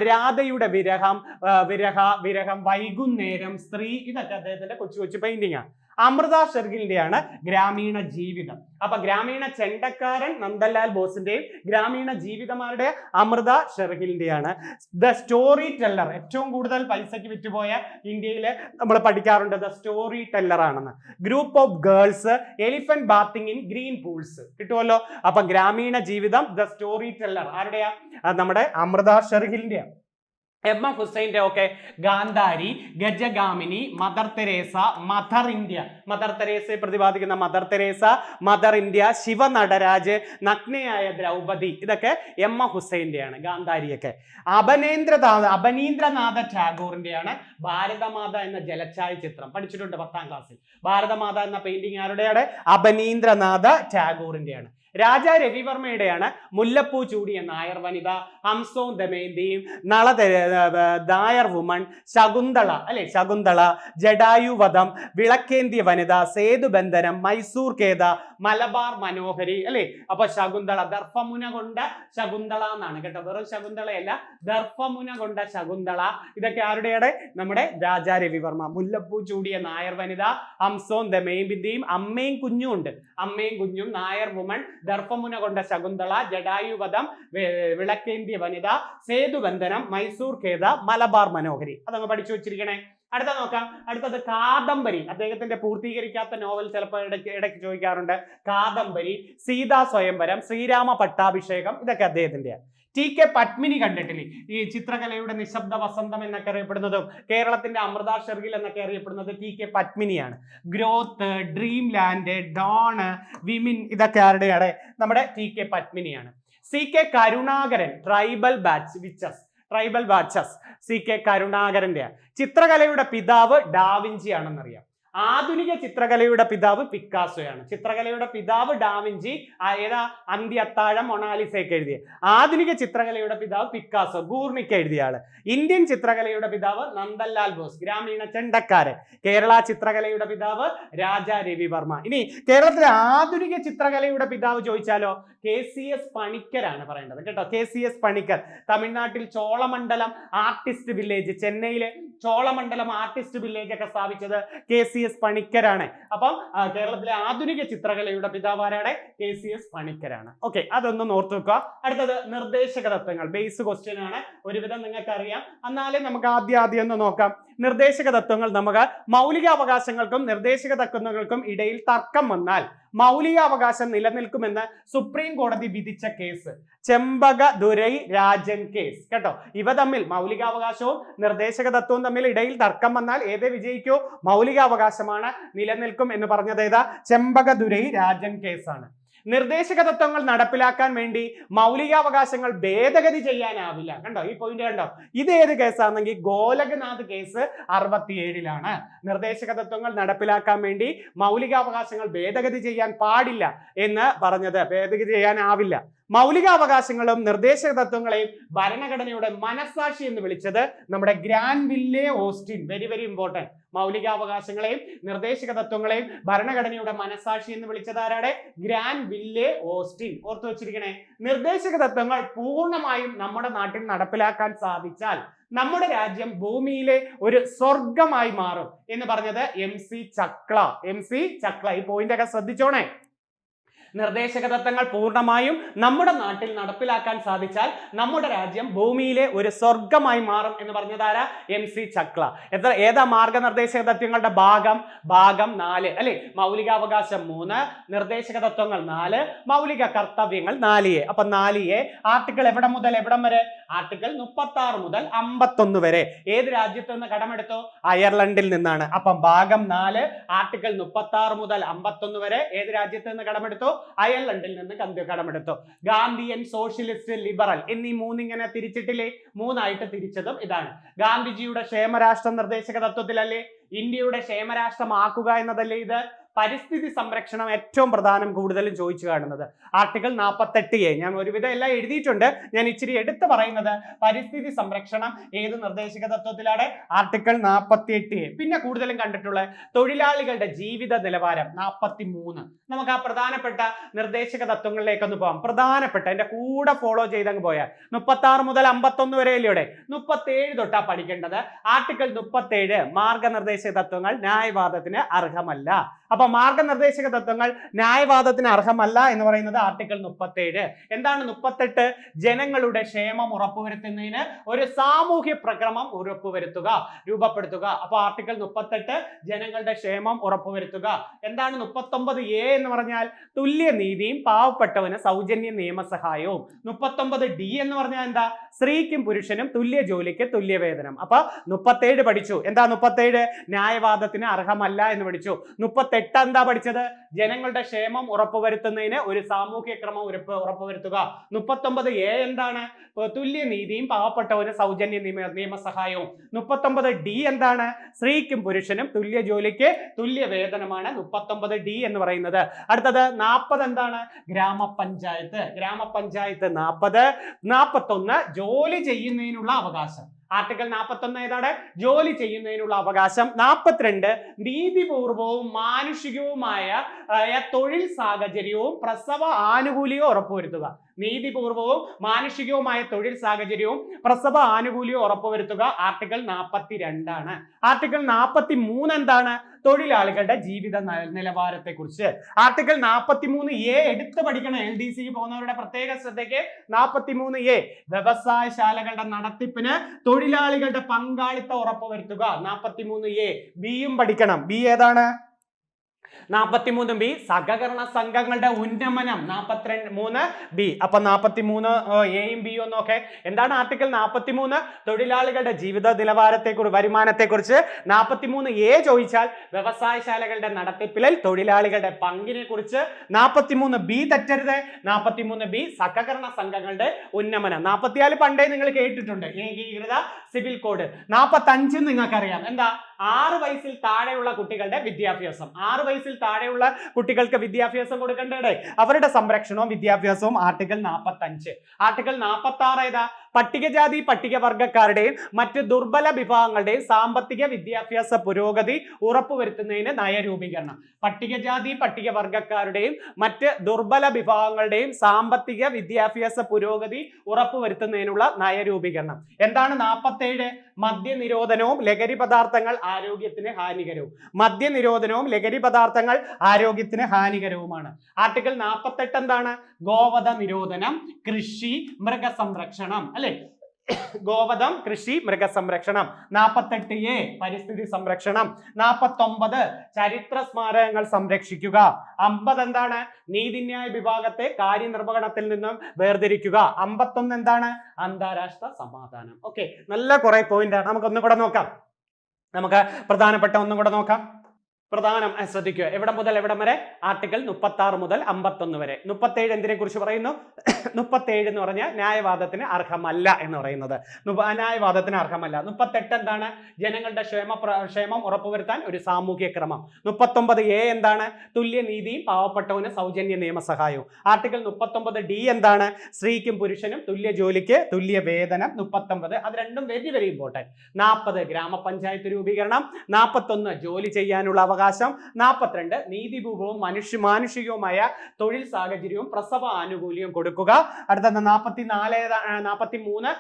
രാധയുടെ വിരഹം, വൈകുന്നേരം, സ്ത്രീ, ഇതൊക്കെ അദ്ദേഹത്തിന്റെ കൊച്ചു പെയിന്റിംഗ് ആണ്. അമൃത ഷെർഗിലിന്റെയാണ് ഗ്രാമീണ ജീവിതം. അപ്പൊ ഗ്രാമീണ ചെണ്ടക്കാരൻ നന്ദലാൽ ബോസിന്റെയും ഗ്രാമീണ ജീവിതമാരുടെ അമൃത ഷെർഗിലിന്റെയാണ്. ദ സ്റ്റോറി ടെല്ലർ, ഏറ്റവും കൂടുതൽ പൈസക്ക് വിറ്റുപോയ ഇന്ത്യയിൽ നമ്മൾ പഠിക്കാറുണ്ട്. ദ സ്റ്റോറി ടെല്ലർ ആണെന്ന്. Group of girls, elephant bathing in green pools, കിട്ടുമല്ലോ. അപ്പൊ ഗ്രാമീണ ജീവിതം, ദ സ്റ്റോറി ടെല്ലർ ആരുടെയാ? നമ്മുടെ അമൃത ഷെർഗിലിന്റെയാ. എം എഫ് ഹുസൈൻ്റെ ഒക്കെ Gandhari, Gajagamini, mother Teresa, mother India. Mother തെരേസയെ പ്രതിപാദിക്കുന്ന mother Teresa, mother India, Shiva Nataraj, നഗ്നയായ ദ്രൗപദി, ഇതൊക്കെ എം എഫ് ഹുസൈൻ്റെയാണ്. ഗാന്ധാരിയൊക്കെ. അബനീന്ദ്രനാഥ ടാഗോറിന്റെയാണ് ഭാരതമാത എന്ന ജലഛായ ചിത്രം. പഠിച്ചിട്ടുണ്ട് 10ാം ക്ലാസ്സിൽ. ഭാരതമാത എന്ന പെയിന്റിംഗ് ആരുടെയാണ്? അബനീന്ദ്രനാഥ ടാഗോറിന്റെയാണ്. രാജാ രവിവർമ്മയുടെയാണ് മുല്ലപ്പൂ ചൂടിയ നായർ വനിത, ഹംസവും ദമയന്തിയും, നായർ വുമൺ, ശകുന്തള അല്ലെ, ശകുന്തള, ജഡായുവധം, വിളക്കേന്തിയ വനിത, സേതുബന്ധനം, മൈസൂർ കേത, മലബാർ മനോഹരി അല്ലെ. അപ്പൊ ശകുന്തള, ദർഭമുന കൊണ്ട ശകുന്തള എന്നാണ് കേട്ടോ. വെറും ശകുന്തളയല്ല, ദർഭമുന കൊണ്ട ശകുന്തള. ഇതൊക്കെ ആരുടെയാണ്? നമ്മുടെ രാജാ രവിവർമ്മ. മുല്ലപ്പൂ ചൂടിയ നായർ വനിത, ഹംസവും ദമയന്തിയും, അമ്മയും കുഞ്ഞും ഉണ്ട്. അമ്മയും കുഞ്ഞും, നായർ വുമൺ, ദർഭമുന കൊണ്ട ശകുന്തള, ജഡായുവധം, വിളക്കേന്തിയ വനിത, സേതുബന്ധനം, മൈസൂർ ഖേദ, മലബാർ മനോഹരി. അതങ്ങ് പഠിച്ചു വെച്ചിരിക്കണേ. അടുത്ത നോക്കാം. അടുത്തത് കാദംബരി. അദ്ദേഹത്തിന്റെ പൂർത്തീകരിക്കാത്ത നോവൽ ചിലപ്പോൾ ഇടയ്ക്ക് ചോദിക്കാറുണ്ട്. കാദംബരി, സീതാ സ്വയംവരം, ശ്രീരാമ പട്ടാഭിഷേകം, ഇതൊക്കെ അദ്ദേഹത്തിന്റെയാണ്. ടി കെ പത്മിനി കണ്ടിട്ടില്ലേ? ഈ ചിത്രകലയുടെ നിശബ്ദ വസന്തം എന്നൊക്കെ അറിയപ്പെടുന്നതും കേരളത്തിന്റെ അമൃത ഷെർഗിൽ എന്നൊക്കെ അറിയപ്പെടുന്നത് ടി കെ പത്മിനിയാണ്. Growth, dream land, dawn, women, ഇതൊക്കെ ആരുടെയാണ്? നമ്മുടെ ടി കെ പത്മിനിയാണ്. C K Karunakaran, tribal batches, C K കരുണാകരന്റെ. ചിത്രകലയുടെ പിതാവ് ഡാവിഞ്ചി ആണെന്നറിയാം. ആധുനിക ചിത്രകലയുടെ പിതാവ് പിക്കാസോയാണ്. ചിത്രകലയുടെ പിതാവ് ഡാവിഞ്ചി, ഏതാ? അന്ത്യ അത്താഴം, മൊണാലിസയൊക്കെ എഴുതിയ. ആധുനിക ചിത്രകലയുടെ പിതാവ് പിക്കാസോ, ഗൂർണിക്ക എഴുതിയ ആള്. ഇന്ത്യൻ ചിത്രകലയുടെ പിതാവ് നന്ദലാൽ ബോസ്, ഗ്രാമീണ ചെണ്ടക്കാരൻ. കേരള ചിത്രകലയുടെ പിതാവ് രാജാ രവിവർമ്മ. ഇനി കേരളത്തിലെ ആധുനിക ചിത്രകലയുടെ പിതാവ് ചോദിച്ചാലോ? KCS പണിക്കരാണ് പറയേണ്ടത് കേട്ടോ. KCS പണിക്കർ. തമിഴ്നാട്ടിൽ ചോളമണ്ഡലം ആർട്ടിസ്റ്റ് വില്ലേജ്, ചെന്നൈയിലെ ചോളമണ്ഡലം ആർട്ടിസ്റ്റ് വില്ലേജ് ഒക്കെ സ്ഥാപിച്ചത് KCS പണിക്കരാണ്. അപ്പം കേരളത്തിലെ ആധുനിക ചിത്രകലയുടെ പിതാവാരാണ്? KCS പണിക്കരാണ്. ഓക്കെ, അതൊന്നും ഓർത്തു വെക്കുക. അടുത്തത് നിർദ്ദേശക തത്വങ്ങൾ. ബേസ് ക്വസ്റ്റ്യൻ ആണ്, ഒരുവിധം നിങ്ങൾക്ക് അറിയാം. എന്നാലും നമുക്ക് ആദ്യം ഒന്ന് നോക്കാം. നിർദ്ദേശക തത്വങ്ങൾ. നമുക്ക് മൗലികാവകാശങ്ങൾക്കും നിർദ്ദേശക തത്വങ്ങൾക്കും ഇടയിൽ തർക്കം വന്നാൽ മൗലികാവകാശം നിലനിൽക്കുമെന്ന് സുപ്രീം കോടതി വിധിച്ച കേസ് ചെമ്പകദുരൈ രാജൻ കേസ് കേട്ടോ. ഇവ തമ്മിൽ, മൗലികാവകാശവും നിർദ്ദേശക തത്വവും തമ്മിൽ ഇടയിൽ തർക്കം വന്നാൽ ഏതേ വിജയിക്കോ? മൗലികാവകാശമാണ് നിലനിൽക്കും എന്ന് പറഞ്ഞത് ഏതാ? ചെമ്പകദുരൈ രാജൻ കേസാണ്. നിർദ്ദേശക തത്വങ്ങൾ നടപ്പിലാക്കാൻ വേണ്ടി മൗലികാവകാശങ്ങൾ ഭേദഗതി ചെയ്യാനാവില്ല. കണ്ടോ ഈ പോയിന്റ് കണ്ടോ? ഇത് ഏത് കേസാണെങ്കിൽ ഗോലഖനാഥ് കേസ് 67-ലാണ്. നിർദ്ദേശക തത്വങ്ങൾ നടപ്പിലാക്കാൻ വേണ്ടി മൗലികാവകാശങ്ങൾ ഭേദഗതി ചെയ്യാൻ പാടില്ല എന്ന് പറഞ്ഞത്, ഭേദഗതി ചെയ്യാനാവില്ല. മൗലികാവകാശങ്ങളും നിർദ്ദേശക തത്വങ്ങളെയും ഭരണഘടനയുടെ മനസാക്ഷി എന്ന് വിളിച്ചത് നമ്മുടെ Granville Austin. Very very important. മൗലികാവകാശങ്ങളെയും നിർദ്ദേശക തത്വങ്ങളെയും ഭരണഘടനയുടെ മനസാക്ഷി എന്ന് വിളിച്ചത് ആരാടെ? ഗ്രാൻവില്ലെ ഓസ്റ്റിൻ. ഓർത്തു വെച്ചിരിക്കണേ. നിർദ്ദേശക തത്വങ്ങൾ പൂർണ്ണമായും നമ്മുടെ നാട്ടിൽ നടപ്പിലാക്കാൻ സാധിച്ചാൽ നമ്മുടെ രാജ്യം ഭൂമിയിലെ ഒരു സ്വർഗമായി മാറും എന്ന് പറഞ്ഞത് MC ചക്ല. MC ചക്ല. ഈ പോയിന്റ് ഒക്കെ ശ്രദ്ധിച്ചോണേ. നിർദ്ദേശക തത്വങ്ങൾ പൂർണ്ണമായും നമ്മുടെ നാട്ടിൽ നടപ്പിലാക്കാൻ സാധിച്ചാൽ നമ്മുടെ രാജ്യം ഭൂമിയിലെ ഒരു സ്വർഗമായി മാറും എന്ന് പറഞ്ഞതാരാ? MC ചക്ല. ഏതാ മാർഗനിർദ്ദേശക തത്വങ്ങളുടെ ഭാഗം? ഭാഗം 4 അല്ലെ? മൗലികാവകാശം 3, നിർദ്ദേശക തത്വങ്ങൾ 4, മൗലിക കർത്തവ്യങ്ങൾ 4A. അപ്പൊ 4A ആർട്ടിക്കിൾ എവിടെ മുതൽ എവിടം വരെ? ആർട്ടിക്കിൾ 36 മുതൽ 51 വരെ. ഏത് രാജ്യത്ത് നിന്ന് കടമെടുത്തു? അയർലൻഡിൽ നിന്നാണ്. അപ്പം ഭാഗം 4 ആർട്ടിക്കിൾ 36 മുതൽ 51 വരെ ഏത് രാജ്യത്ത് നിന്ന് കടമെടുത്തു? അയർലൻഡിൽ നിന്ന് കടമെടുത്തു. ഗാന്ധിയൻ, സോഷ്യലിസ്റ്റ്, ലിബറൽ എന്നീ മൂന്നിങ്ങനെ തിരിച്ചിട്ടില്ലേ? 3ആയിട്ട് തിരിച്ചതും ഇതാണ്. ഗാന്ധിജിയുടെ ക്ഷേമരാഷ്ട്ര നിർദ്ദേശക തത്വത്തിലല്ലേ ഇന്ത്യയുടെ ക്ഷേമരാഷ്ട്രമാക്കുക എന്നതല്ലേ ഇത്? പരിസ്ഥിതി സംരക്ഷണം ഏറ്റവും പ്രധാനം, കൂടുതലും ചോദിച്ചു കാണുന്നത്. Article 48A. ഞാൻ ഒരുവിധം എല്ലാം എഴുതിയിട്ടുണ്ട്. ഞാൻ ഇച്ചിരി എടുത്തു പറയുന്നത് പരിസ്ഥിതി സംരക്ഷണം ഏത് നിർദ്ദേശക തത്വത്തിലാണ്? Article 48A. പിന്നെ കൂടുതലും കണ്ടിട്ടുള്ള തൊഴിലാളികളുടെ ജീവിത നിലവാരം 43. നമുക്ക് ആ പ്രധാനപ്പെട്ട നിർദ്ദേശക തത്വങ്ങളിലേക്കൊന്ന് പോകാം. പ്രധാനപ്പെട്ട എന്റെ കൂടെ ഫോളോ ചെയ്തങ്ങ് പോയാൽ 36 മുതൽ 51 വരെ അല്ലേ? 37 തൊട്ടാ പഠിക്കേണ്ടത്. ആർട്ടിക്കിൾ 37 മാർഗനിർദ്ദേശക തത്വങ്ങൾ ന്യായവാദത്തിന് അർഹമല്ല. അപ്പൊ മാർഗനിർദ്ദേശക തത്വങ്ങൾ ന്യായവാദത്തിന് അർഹമല്ല എന്ന് പറയുന്നത് ആർട്ടിക്കിൾ 37. എന്താണ് 38? ജനങ്ങളുടെ ക്ഷേമം ഉറപ്പുവരുത്തുന്നതിന് ഒരു സാമൂഹ്യ പ്രക്രമം രൂപപ്പെടുത്തുക. അപ്പൊ ആർട്ടിക്കിൾ 38 ജനങ്ങളുടെ ക്ഷേമം ഉറപ്പുവരുത്തുക. എന്താണ് 39A എന്ന് പറഞ്ഞാൽ? തുല്യനീതിയും പാവപ്പെട്ടവന് സൗജന്യ നിയമസഹായവും. 39D എന്ന് പറഞ്ഞാൽ എന്താ? സ്ത്രീക്കും പുരുഷനും തുല്യ ജോലിക്ക് തുല്യ വേതനം. അപ്പൊ 37 പഠിച്ചു. എന്താ 37? ന്യായവാദത്തിന് അർഹമല്ല എന്ന് പഠിച്ചു. 38 എന്താ പഠിച്ചത്? ജനങ്ങളുടെ ക്ഷേമം ഉറപ്പുവരുത്തുന്നതിന് ഒരു സാമൂഹ്യ ക്രമം ഉറപ്പുവരുത്തുക. 39A എന്താണ്? തുല്യനീതിയും പാവപ്പെട്ടവന് സൗജന്യ നിയമസഹായവും. 39D എന്താണ്? സ്ത്രീക്കും പുരുഷനും തുല്യ ജോലിക്ക് തുല്യ വേതനമാണ് 39D എന്ന് പറയുന്നത്. അടുത്തത് 40 എന്താണ്? ഗ്രാമപഞ്ചായത്ത്. 40. 41 ജോലി ചെയ്യുന്നതിനുള്ള അവകാശം. ആർട്ടിക്കിൾ 41 ഏതാണ്? ജോലി ചെയ്യുന്നതിനുള്ള അവകാശം. 42 നീതിപൂർവവും മാനുഷികവുമായ തൊഴിൽ സാഹചര്യവും പ്രസവ ആനുകൂല്യവും ഉറപ്പുവരുത്തുക. നീതിപൂർവവും മാനുഷികവുമായ തൊഴിൽ സാഹചര്യവും പ്രസവ ആനുകൂല്യവും ഉറപ്പുവരുത്തുക. ആർട്ടിക്കിൾ 42 ആർട്ടിക്കിൾ 43 എന്താണ്? തൊഴിലാളികളുടെ ജീവിത നിലവാരത്തെ കുറിച്ച്. ആർട്ടിക്കിൾ 43A എടുത്തു പഠിക്കണം. LDC പോകുന്നവരുടെ പ്രത്യേക ശ്രദ്ധയ്ക്ക് 43A വ്യവസായശാലകളുടെ നടത്തിപ്പിന് തൊഴിലാളികളുടെ പങ്കാളിത്തം ഉറപ്പുവരുത്തുക. 43A. ബിയും പഠിക്കണം. ബി ഏതാണ്? 43B സഹകരണ സംഘങ്ങളുടെ ഉന്നമനം. 43B. അപ്പൊ 43Aയും Bയും നോക്കെ. എന്താണ് ആർട്ടിക്കിൾ 43? തൊഴിലാളികളുടെ ജീവിത നിലവാരത്തെ കുറിച്ച്, വരുമാനത്തെ കുറിച്ച്. 43A ചോദിച്ചാൽ വ്യവസായശാലകളുടെ നടത്തിപ്പിൽ തൊഴിലാളികളുടെ പങ്കിനെ കുറിച്ച്. 43B തെറ്റരുത്. 43B സഹകരണ സംഘങ്ങളുടെ ഉന്നമനം. 44 പണ്ടേ നിങ്ങൾ കേട്ടിട്ടുണ്ട്, ഏകീകൃത സിവിൽ കോഡ്. 45 നിങ്ങൾക്കറിയാം. എന്താ? 6 വയസ്സിൽ താഴെയുള്ള കുട്ടികളുടെ വിദ്യാഭ്യാസം. 6 വയസ്സിൽ താഴെയുള്ള കുട്ടികൾക്ക് വിദ്യാഭ്യാസം കൊടുക്കേണ്ടേ? അവരുടെ സംരക്ഷണവും വിദ്യാഭ്യാസവും ആർട്ടിക്കിൾ 45. ആർട്ടിക്കിൾ 46 ഏതാ? പട്ടികജാതി പട്ടികവർഗക്കാരുടെയും മറ്റ് ദുർബല വിഭാഗങ്ങളുടെയും സാമ്പത്തിക വിദ്യാഭ്യാസ പുരോഗതി ഉറപ്പുവരുത്തുന്നതിന് നയരൂപീകരണം. പട്ടികജാതി പട്ടികവർഗക്കാരുടെയും മറ്റ് ദുർബല വിഭാഗങ്ങളുടെയും സാമ്പത്തിക വിദ്യാഭ്യാസ പുരോഗതി ഉറപ്പുവരുത്തുന്നതിനുള്ള നയരൂപീകരണം. എന്താണ് 47? മദ്യനിരോധനവും ലഹരി പദാർത്ഥങ്ങൾ ആരോഗ്യത്തിന് ഹാനികരവും. മദ്യനിരോധനവും ലഹരി പദാർത്ഥങ്ങൾ ആരോഗ്യത്തിന് ഹാനികരവുമാണ്. ആർട്ടിക്കിൾ 48 എന്താണ്? ഗോവധ നിരോധനം, കൃഷി, മൃഗസംരക്ഷണം അല്ലെ? ഗോവധം, കൃഷി, മൃഗസംരക്ഷണം. 48A പരിസ്ഥിതി സംരക്ഷണം. 49 ചരിത്ര സ്മാരകങ്ങൾ സംരക്ഷിക്കുക. 50 എന്താണ്? നീതിന്യായ വിഭാഗത്തെ കാര്യനിർവഹണത്തിൽ നിന്നും വേർതിരിക്കുക. 51 എന്താണ്? അന്താരാഷ്ട്ര സമാധാനം. ഓക്കെ, നല്ല കുറെ പോയിന്റ് ആണ്. നമുക്ക് ഒന്നും കൂടെ നോക്കാം. നമുക്ക് പ്രധാനപ്പെട്ട ഒന്നും കൂടെ നോക്കാം. പ്രധാനം ശ്രദ്ധിക്കുക. എവിടെ മുതൽ എവിടം വരെ? ആർട്ടിക്കിൾ 36 മുതൽ 51 വരെ. 37 എന്തിനെ കുറിച്ച് പറയുന്നു? 37 എന്ന് പറഞ്ഞാൽ ന്യായവാദത്തിന് അർഹമല്ല എന്ന് പറയുന്നത്. ന്യായവാദത്തിന് അർഹമല്ല. 38 എന്താണ്? ജനങ്ങളുടെ ക്ഷേമം ഉറപ്പുവരുത്താൻ ഒരു സാമൂഹ്യ ക്രമം. 39A എന്താണ്? തുല്യനീതിയും പാവപ്പെട്ടവന് സൗജന്യ നിയമസഹായവും. ആർട്ടിക്കിൾ 39D എന്താണ്? സ്ത്രീക്കും പുരുഷനും തുല്യ ജോലിക്ക് തുല്യ വേതനം. 39 അത് രണ്ടും വെരി വെരി ഇമ്പോർട്ടൻറ്റ്. 40 ഗ്രാമപഞ്ചായത്ത് രൂപീകരണം. 41 ജോലി ചെയ്യാനുള്ള അവകാശം. 42 നീതിപൂർവവും മാനുഷികവുമായ തൊഴിൽ സാഹചര്യവും പ്രസവ ആനുകൂല്യവും കൊടുക്കുക. അടുത്തത് 43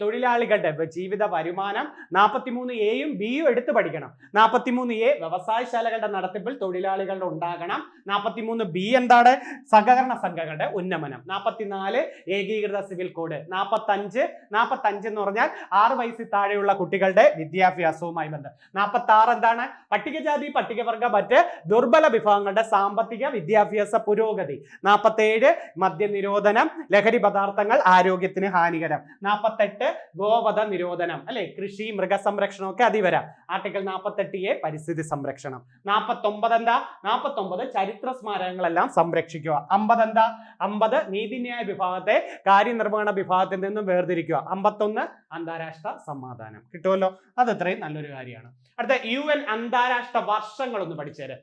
തൊഴിലാളികളുടെ ജീവിത വരുമാനം. 43Aയും Bയും എടുത്തു പഠിക്കണം. 43A വ്യവസായശാലകളുടെ നടത്തിപ്പിൽ തൊഴിലാളികളുടെ ഉണ്ടാകണം. 43B എന്താണ്? സഹകരണ സംഘങ്ങളുടെ ഉന്നമനം. 44 ഏകീകൃത സിവിൽ കോഡ്. 45 എന്ന് പറഞ്ഞാൽ 6 വയസ്സിൽ താഴെയുള്ള കുട്ടികളുടെ വിദ്യാഭ്യാസവുമായി ബന്ധം. 46 എന്താണ്? പട്ടികജാതി പട്ടികവർഗ മറ്റ് ദുർബല വിഭാഗങ്ങളുടെ സാമ്പത്തിക വിദ്യാഭ്യാസ പുരോഗതി. 47 മദ്യനിരോധനം, ലഹരി പദാർത്ഥങ്ങൾ ആരോഗ്യത്തിന് ഹാനികരം. 48 ഗോവധ നിരോധനം, അല്ലെ? കൃഷി മൃഗസംരക്ഷണം ഒക്കെ അതി വരാം. ആർട്ടിക്കിൾ 48A പരിസ്ഥിതി സംരക്ഷണം. 49 എന്താ? 49 ചരിത്ര സ്മാരകങ്ങളെല്ലാം സംരക്ഷിക്കുക. 50 എന്താ? 50 നീതിന്യായ വിഭാഗത്തെ കാര്യനിർവഹണ വിഭാഗത്തിൽ നിന്നും വേർതിരിക്കുക. 51 അന്താരാഷ്ട്ര സമാധാനം. കിട്ടുമല്ലോ? അത് ഇത്രയും നല്ലൊരു കാര്യമാണ്. അടുത്ത UN അന്താരാഷ്ട്ര വർഷങ്ങളൊന്ന് പഠിച്ചേര്.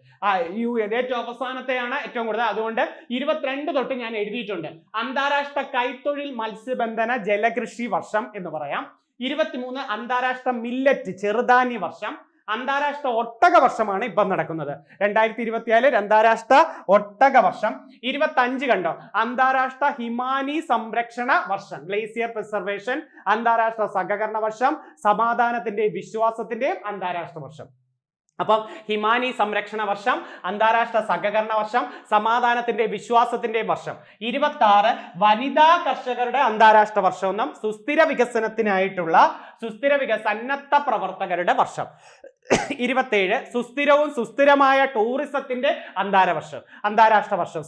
UN ഏറ്റവും അവസാനത്തെയാണ് ഏറ്റവും കൂടുതൽ, അതുകൊണ്ട് 22 തൊട്ട് ഞാൻ എഴുതിയിട്ടുണ്ട്. അന്താരാഷ്ട്ര കൈത്തൊഴിൽ മത്സ്യബന്ധന ജലകൃഷി വർഷം എന്ന് പറയാം. 23 അന്താരാഷ്ട്ര മില്ലറ്റ് ചെറുധാന്യ വർഷം. അന്താരാഷ്ട്ര ഒട്ടക വർഷമാണ് ഇപ്പം നടക്കുന്നത്. 2024 അന്താരാഷ്ട്ര ഒട്ടക വർഷം. 25 കണ്ടോ? അന്താരാഷ്ട്ര ഹിമാനി സംരക്ഷണ വർഷം, ഗ്ലേസിയർ പ്രിസർവേഷൻ. അന്താരാഷ്ട്ര സഹകരണ വർഷം, സമാധാനത്തിന്റെയും വിശ്വാസത്തിന്റെയും അന്താരാഷ്ട്ര വർഷം. അപ്പം ഹിമാനി സംരക്ഷണ വർഷം, അന്താരാഷ്ട്ര സഹകരണ വർഷം, സമാധാനത്തിന്റെ വിശ്വാസത്തിന്റെ വർഷം. 26 വനിതാ കർഷകരുടെ അന്താരാഷ്ട്ര വർഷം എന്നും സുസ്ഥിര വികസനത്തിനായിട്ടുള്ള സന്നദ്ധ പ്രവർത്തകരുടെ വർഷം. 27 സുസ്ഥിരവും സുസ്ഥിരമായ ടൂറിസത്തിന്റെ അന്താരാഷ്ട്ര വർഷം.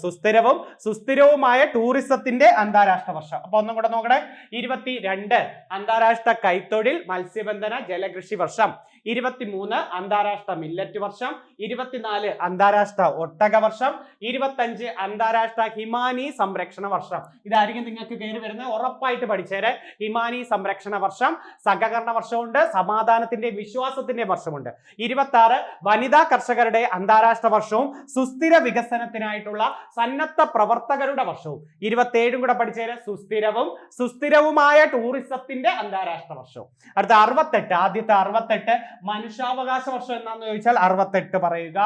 സുസ്ഥിരവുമായ ടൂറിസത്തിന്റെ അന്താരാഷ്ട്ര വർഷം. അപ്പൊ ഒന്നും കൂടെ നോക്കണേ. 22 അന്താരാഷ്ട്ര കൈത്തൊഴിൽ മത്സ്യബന്ധന ജലകൃഷി വർഷം. 23 അന്താരാഷ്ട്ര മില്ലറ്റ് വർഷം. 24 അന്താരാഷ്ട്ര ഒട്ടക വർഷം. 25 അന്താരാഷ്ട്ര ഹിമാനി സംരക്ഷണ വർഷം. ഇതായിരിക്കും നിങ്ങൾക്ക് കയറി വരുന്നത്, ഉറപ്പായിട്ട് പഠിച്ചേരെ. ഹിമാനി സംരക്ഷണ വർഷം, സഹകരണ വർഷമുണ്ട്, സമാധാനത്തിന്റെ വിശ്വാസത്തിന്റെ വർഷമുണ്ട്. 26 വനിതാ കർഷകരുടെ അന്താരാഷ്ട്ര വർഷവും സുസ്ഥിര വികസനത്തിനായിട്ടുള്ള സന്നദ്ധ പ്രവർത്തകരുടെ വർഷവും. 27 കൂടെ പഠിച്ചേരെ. സുസ്ഥിരവുമായ ടൂറിസത്തിന്റെ അന്താരാഷ്ട്ര വർഷവും. അടുത്ത 68, ആദ്യത്തെ 68 മനുഷ്യാവകാശ വർഷം എന്നാന്ന് ചോദിച്ചാൽ 68 പറയുക.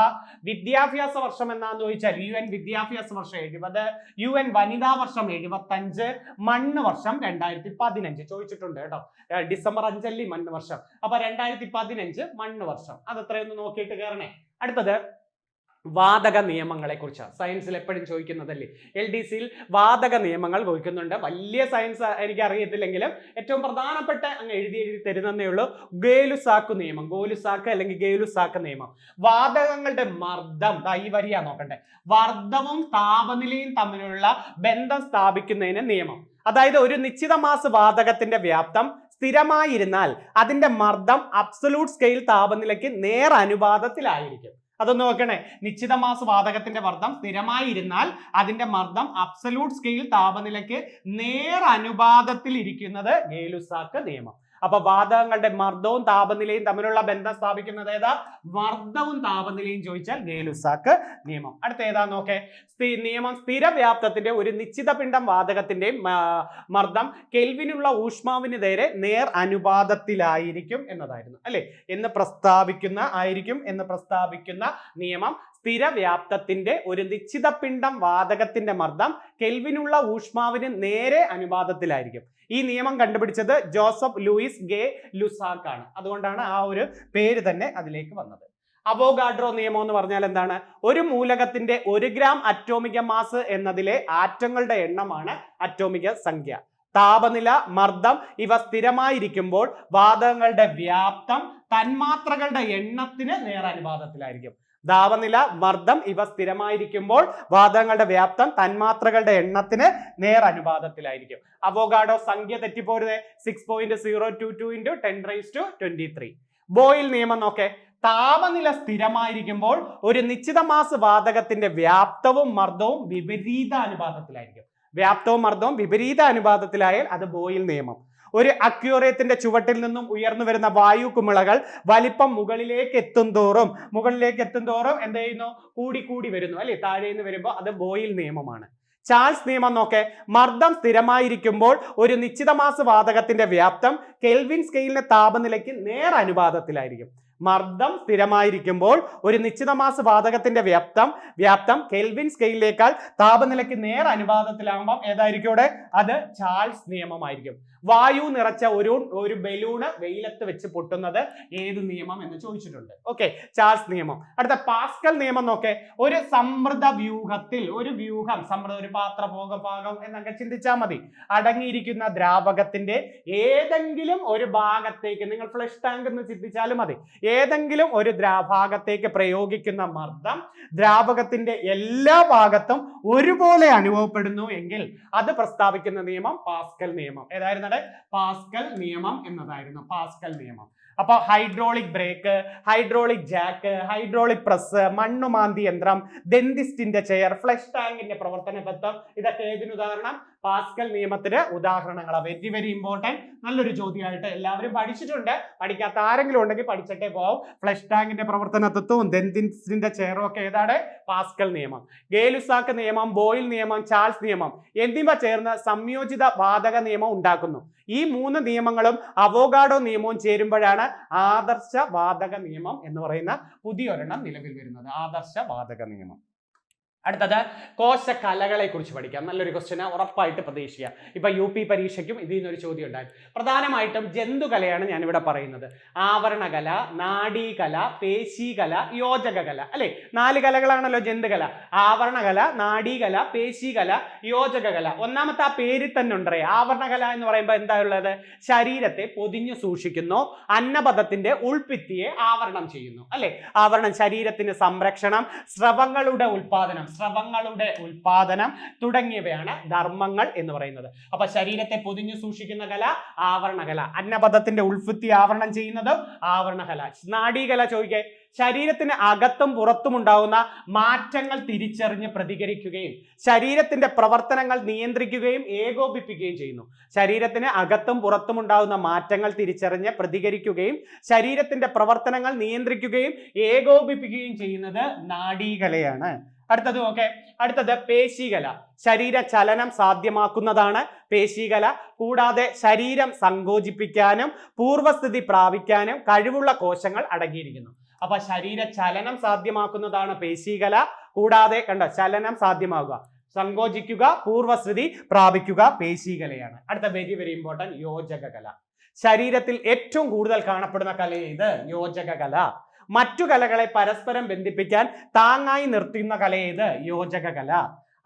വിദ്യാഭ്യാസ വർഷം എന്നാന്ന് ചോദിച്ചാൽ UN വിദ്യാഭ്യാസ വർഷം 70, UN വനിതാ വർഷം 75, മണ്ണ് വർഷം 2015 ചോദിച്ചിട്ടുണ്ട് കേട്ടോ. ഡിസംബർ 5 മണ്ണ് വർഷം. അപ്പൊ 2015 മണ്ണ് വർഷം. അത് എത്രയൊന്ന് നോക്കിയിട്ട് കയറണേ. അടുത്തത് വാതക നിയമങ്ങളെ കുറിച്ചാണ്. സയൻസിൽ എപ്പോഴും ചോദിക്കുന്നതല്ലേ. LDCയിൽ വാതക നിയമങ്ങൾ ചോദിക്കുന്നുണ്ട്. വലിയ സയൻസ് എനിക്ക് അറിയത്തില്ലെങ്കിലും ഏറ്റവും പ്രധാനപ്പെട്ട അങ്ങ് എഴുതി തരുന്നതേ ഉള്ളൂ. ഗേലുസാക്ക് നിയമം, അല്ലെങ്കിൽ ഗേലുസാക്ക് നിയമം. വാതകങ്ങളുടെ മർദ്ദം, ഈ വരിയാ നോക്കണ്ടേ. മർദ്ദവും താപനിലയും തമ്മിലുള്ള ബന്ധം സ്ഥാപിക്കുന്നതിന് നിയമം. അതായത് ഒരു നിശ്ചിത മാസ് വാതകത്തിന്റെ വ്യാപ്തം സ്ഥിരമായിരുന്നാൽ അതിന്റെ മർദ്ദം അബ്സൊല്യൂട്ട് സ്കെയിൽ താപനിലയ്ക്ക് നേർ അനുപാതത്തിലായിരിക്കും. അതൊന്ന് നോക്കണേ. നിശ്ചിത മാസ് വാതകത്തിന്റെ മർദ്ദം സ്ഥിരമായിരുന്നാൽ അതിന്റെ മർദ്ദം അബ്സൊല്യൂട്ട് സ്കെയിൽ താപനിലയ്ക്ക് നേർ അനുപാതത്തിൽ ഇരിക്കുന്നത് ഗേലുസാക്ക് നിയമം. അപ്പൊ വാതകങ്ങളുടെ മർദ്ദവും താപനിലയും തമ്മിലുള്ള ബന്ധം സ്ഥാപിക്കുന്നത് ഏതാ? മർദ്ദവും താപനിലയും ചോദിച്ചാൽ ഗേലുസാക്ക് നിയമം. അടുത്ത ഏതാ നോക്കേ. നിയമം സ്ഥിരവ്യാപ്തത്തിന്റെ ഒരു നിശ്ചിത പിണ്ഡം വാതകത്തിന്റെ മർദ്ദം കെൽവിനുള്ള ഊഷ്മാവിന് നേരെ നേർ അനുപാതത്തിലായിരിക്കും എന്നതായിരുന്നു, അല്ലെ? എന്ന് പ്രസ്താവിക്കുന്ന നിയമം സ്ഥിരവ്യാപ്തത്തിന്റെ ഒരു നിശ്ചിത പിണ്ഡം വാതകത്തിന്റെ മർദ്ദം കെൽവിനുള്ള ഊഷ്മാവിന് നേരെ അനുപാതത്തിലായിരിക്കും. ഈ നിയമം കണ്ടുപിടിച്ചത് ജോസഫ് ലൂയിസ് ഗേ ലുസാക്ക് ആണ്. അതുകൊണ്ടാണ് ആ ഒരു പേര് തന്നെ അതിലേക്ക് വന്നത്. അവോഗാഡ്രോ നിയമം എന്ന് പറഞ്ഞാൽ എന്താണ്? ഒരു മൂലകത്തിന്റെ 1 ഗ്രാം അറ്റോമിക മാസ് എന്നതിലെ ആറ്റങ്ങളുടെ എണ്ണമാണ് അറ്റോമിക സംഖ്യ. താപനില, മർദ്ദം ഇവ സ്ഥിരമായിരിക്കുമ്പോൾ വാതകങ്ങളുടെ വ്യാപ്തം തന്മാത്രകളുടെ എണ്ണത്തിന് നേരനുപാതത്തിലായിരിക്കും. താപനില, മർദ്ദം ഇവ സ്ഥിരമായിരിക്കുമ്പോൾ വാതകങ്ങളുടെ വ്യാപ്തം തന്മാത്രകളുടെ എണ്ണത്തിന് നേർ അനുപാതത്തിലായിരിക്കും. അവോഗാഡോ സംഖ്യ തെറ്റിപ്പോരുതേ. 6.022 × 10⁻23. ബോയിൽ നിയമം നോക്കേ. താപനില സ്ഥിരമായിരിക്കുമ്പോൾ ഒരു നിശ്ചിത മാസ് വാതകത്തിന്റെ വ്യാപ്തവും മർദ്ദവും വിപരീത അനുപാതത്തിലായിരിക്കും. വ്യാപ്തവും മർദ്ദവും വിപരീത അനുപാതത്തിലായാൽ അത് ബോയിൽ നിയമം. ഒരു അക്വേറിയത്തിന്റെ ചുവട്ടിൽ നിന്നും ഉയർന്നു വരുന്ന വായു കുമിളകൾ വലിപ്പം മുകളിലേക്ക് എത്തും തോറും എന്ത് ചെയ്യുന്നു? കൂടി വരുന്നു അല്ലെ? താഴെ നിന്ന് വരുമ്പോൾ അത് ബോയിൽ നിയമമാണ്. ചാൾസ് നിയമം നോക്കെ, മർദ്ദം സ്ഥിരമായിരിക്കുമ്പോൾ ഒരു നിശ്ചിത മാസ് വാതകത്തിന്റെ വ്യാപ്തം കെൽവിൻ സ്കെയിലിന്റെ താപനിലയ്ക്ക് നേർ അനുപാതത്തിലായിരിക്കും. മർദ്ദം സ്ഥിരമായിരിക്കുമ്പോൾ ഒരു നിശ്ചിത മാസ് വാതകത്തിന്റെ വ്യാപ്തം കെൽവിൻ സ്കെയിലിനേക്കാൾ താപനിലയ്ക്ക് നേർ അനുപാതത്തിലാകുമ്പോൾ ഏതായിരിക്കും അവിടെ? അത് ചാൾസ് നിയമമായിരിക്കും. വായു നിറച്ച ഒരു ബലൂണ് വെയിലത്ത് വെച്ച് പൊട്ടുന്നത് ഏത് നിയമം എന്ന് ചോദിച്ചിട്ടുണ്ട്. ഓക്കെ, ചാൾസ് നിയമം. അടുത്ത പാസ്കൽ നിയമം നോക്കെ, ഒരു സമൃദ്ധ വ്യൂഹത്തിൽ ഒരു പാകം എന്നൊക്കെ ചിന്തിച്ചാൽ മതി, അടങ്ങിയിരിക്കുന്ന ദ്രാവകത്തിന്റെ ഏതെങ്കിലും ഒരു ഭാഗത്തേക്ക്, നിങ്ങൾ ഫ്ലഷ് ടാങ്ക് എന്ന് ചിന്തിച്ചാലും മതി, ഏതെങ്കിലും ഒരു ഭാഗത്തേക്ക് പ്രയോഗിക്കുന്ന മർദ്ദം ദ്രാവകത്തിന്റെ എല്ലാ ഭാഗത്തും ഒരുപോലെ അനുഭവപ്പെടുന്നു എങ്കിൽ അത് പ്രസ്താവിക്കുന്ന നിയമം പാസ്കൽ നിയമം. ഏതായിരുന്നു? പാസ്കൽ നിയമം എന്നതായിരുന്നു പാസ്കൽ നിയമം. അപ്പൊ hydraulic brake, hydraulic jack, hydraulic press, മണ്ണുമാന്തി യന്ത്രം, ഡെന്റിസ്റ്റിന്റെ ചെയർ, ഫ്ലഷ് ടാങ്കിന്റെ പ്രവർത്തന തത്വം, ഇതൊക്കെ ഏതിന് ഉദാഹരണം? പാസ്കൽ നിയമത്തിന് ഉദാഹരണങ്ങളാണ്. Very very important. നല്ലൊരു ചോദ്യമായിട്ട് എല്ലാവരും പഠിച്ചിട്ടുണ്ട്. പഠിക്കാത്ത ആരെങ്കിലും ഉണ്ടെങ്കിൽ പഠിച്ചിട്ടേ പോവും. ഫ്ലഷ് ടാങ്കിന്റെ പ്രവർത്തന തത്വവും ഡെന്റിസ്റ്റിന്റെ ചെയറും ഒക്കെ ഏതാണ്? പാസ്കൽ നിയമം. ഗേ-ലുസാക്ക് നിയമം, ബോയിൽ നിയമം, ചാൾസ് നിയമം എന്നിവ ചേർന്ന് സംയോജിത വാതക നിയമം ഉണ്ടാക്കുന്നു. ഈ 3 നിയമങ്ങളും അവോഗാഡോ നിയമവും ചേരുമ്പോഴാണ് ആദർശ വാതക നിയമം എന്ന് പറയുന്ന പുതിയൊരെണ്ണം നിലവിൽ വരുന്നത്. ആദർശ വാതക നിയമം. അടുത്തത് കോശകലകളെ കുറിച്ച് പഠിക്കാം. നല്ലൊരു ക്വസ്റ്റ്യന് ഉറപ്പായിട്ട് പ്രതീക്ഷിക്കാം. ഇപ്പൊ UP പരീക്ഷയ്ക്കും ഇതിൽ നിന്നൊരു ചോദ്യം ഉണ്ടായി. പ്രധാനമായിട്ടും ജന്തുകലയാണ് ഞാനിവിടെ പറയുന്നത്. ആവരണകല, നാഡീകല, പേശീകല, യോജകകല അല്ലെ? 4 കലകളാണല്ലോ ജന്തുകല. ആവരണകല, നാഡീകല, പേശീകല, യോജകകല. ഒന്നാമത്തെ ആ പേരിൽ തന്നെ ഉണ്ടേ. ആവരണകല എന്ന് പറയുമ്പോൾ എന്താ ഉള്ളത്? ശരീരത്തെ പൊതിഞ്ഞു സൂക്ഷിക്കുന്നു, അന്നപഥത്തിന്റെ ഉൾഭിത്തിയെ ആവരണം ചെയ്യുന്നു അല്ലെ? ആവരണം, ശരീരത്തിന് സംരക്ഷണം, സ്രവങ്ങളുടെ ഉൽപാദനം തുടങ്ങിയവയാണ് ധർമ്മങ്ങൾ എന്ന് പറയുന്നത്. അപ്പൊ ശരീരത്തെ പൊതിഞ്ഞു സൂക്ഷിക്കുന്ന കല ആവരണകല, അന്നപഥത്തിന്റെ ഉൾഭിത്തി ആവരണം ചെയ്യുന്നതും ആവരണകല. നാഡീകല ചോദിക്കേ, ശരീരത്തിന് അകത്തും പുറത്തും ഉണ്ടാകുന്ന മാറ്റങ്ങൾ തിരിച്ചറിഞ്ഞ് പ്രതികരിക്കുകയും ശരീരത്തിന്റെ പ്രവർത്തനങ്ങൾ നിയന്ത്രിക്കുകയും ഏകോപിപ്പിക്കുകയും ചെയ്യുന്നു. ശരീരത്തിന് അകത്തും പുറത്തും ഉണ്ടാകുന്ന മാറ്റങ്ങൾ തിരിച്ചറിഞ്ഞ് പ്രതികരിക്കുകയും ശരീരത്തിന്റെ പ്രവർത്തനങ്ങൾ നിയന്ത്രിക്കുകയും ഏകോപിപ്പിക്കുകയും ചെയ്യുന്നത് നാഡീകലയാണ്. അടുത്തത് പേശീകല. ശരീര ചലനം സാധ്യമാക്കുന്നതാണ് പേശീകല. കൂടാതെ ശരീരം സങ്കോചിപ്പിക്കാനും പൂർവസ്ഥിതി പ്രാപിക്കാനും കഴിവുള്ള കോശങ്ങൾ അടങ്ങിയിരിക്കുന്നു. അപ്പൊ ശരീര ചലനം സാധ്യമാക്കുന്നതാണ് പേശീകല. കൂടാതെ ചലനം സാധ്യമാകുക, സങ്കോചിക്കുക, പൂർവസ്ഥിതി പ്രാപിക്കുക പേശീകലയാണ്. അടുത്ത വെരി വെരി ഇമ്പോർട്ടന്റ്, യോജകകല. ശരീരത്തിൽ ഏറ്റവും കൂടുതൽ കാണപ്പെടുന്ന കല ഇത് യോജകകല. മറ്റു കലകളെ പരസ്പരം ബന്ധിപ്പിക്കാൻ താങ്ങായി നിർത്തുന്ന കല ഏത്? യോജകകല.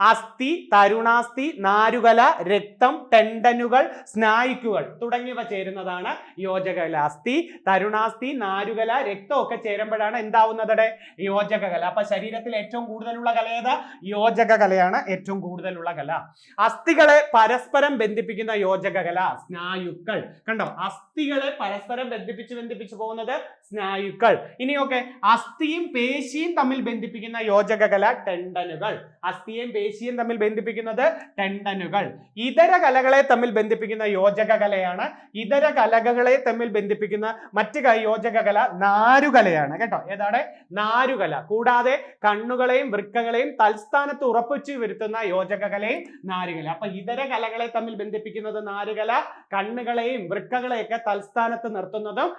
അസ്ഥി, തരുണാസ്ഥി, നാരുകല, രക്തം, ടെൻഡനുകൾ, സ്നായുക്കൾ തുടങ്ങിയവ ചേരുന്നതാണ് യോജകകല. അസ്ഥി, തരുണാസ്ഥി, നാരുകല, രക്തം ഒക്കെ ചേരുമ്പോഴാണ് എന്താവുന്നത്? യോജകകല. അപ്പൊ ശരീരത്തിൽ ഏറ്റവും കൂടുതലുള്ള കല ഏതാ? യോജകകലയാണ് ഏറ്റവും കൂടുതലുള്ള കല. അസ്ഥികളെ പരസ്പരം ബന്ധിപ്പിക്കുന്ന യോജകകല സ്നായുക്കൾ. കണ്ടോ, അസ്ഥികളെ പരസ്പരം ബന്ധിപ്പിച്ച് പോകുന്നത് സ്നായുക്കൾ. ഇനിയൊക്കെ അസ്ഥിയും പേശിയും തമ്മിൽ ബന്ധിപ്പിക്കുന്ന യോജകകല ടെൻഡനുകൾ. അസ്ഥിയും പേശിയും തമ്മിൽ ബന്ധിപ്പിക്കുന്നത് ടെൻഡനുകൾ. ഇതര കലകളെ തമ്മിൽ ബന്ധിപ്പിക്കുന്ന യോജകകലയാണ്. ഇതര കലകളെ തമ്മിൽ ബന്ധിപ്പിക്കുന്ന മറ്റു യോജകകല നാരുകലയാണ്. കേട്ടോ, ഏതാണ്? നാരുകല. കൂടാതെ കണ്ണുകളെയും വൃക്കകളെയും തൽസ്ഥാനത്ത് ഉറപ്പിച്ചു വരുത്തുന്ന യോജകകലയും നാരുകല. അപ്പൊ ഇതര കലകളെ തമ്മിൽ ബന്ധിപ്പിക്കുന്നത് നാരുകല, കണ്ണുകളെയും വൃക്കകളെയൊക്കെ തൽസ്ഥാനത്ത് നിർത്തുന്നതും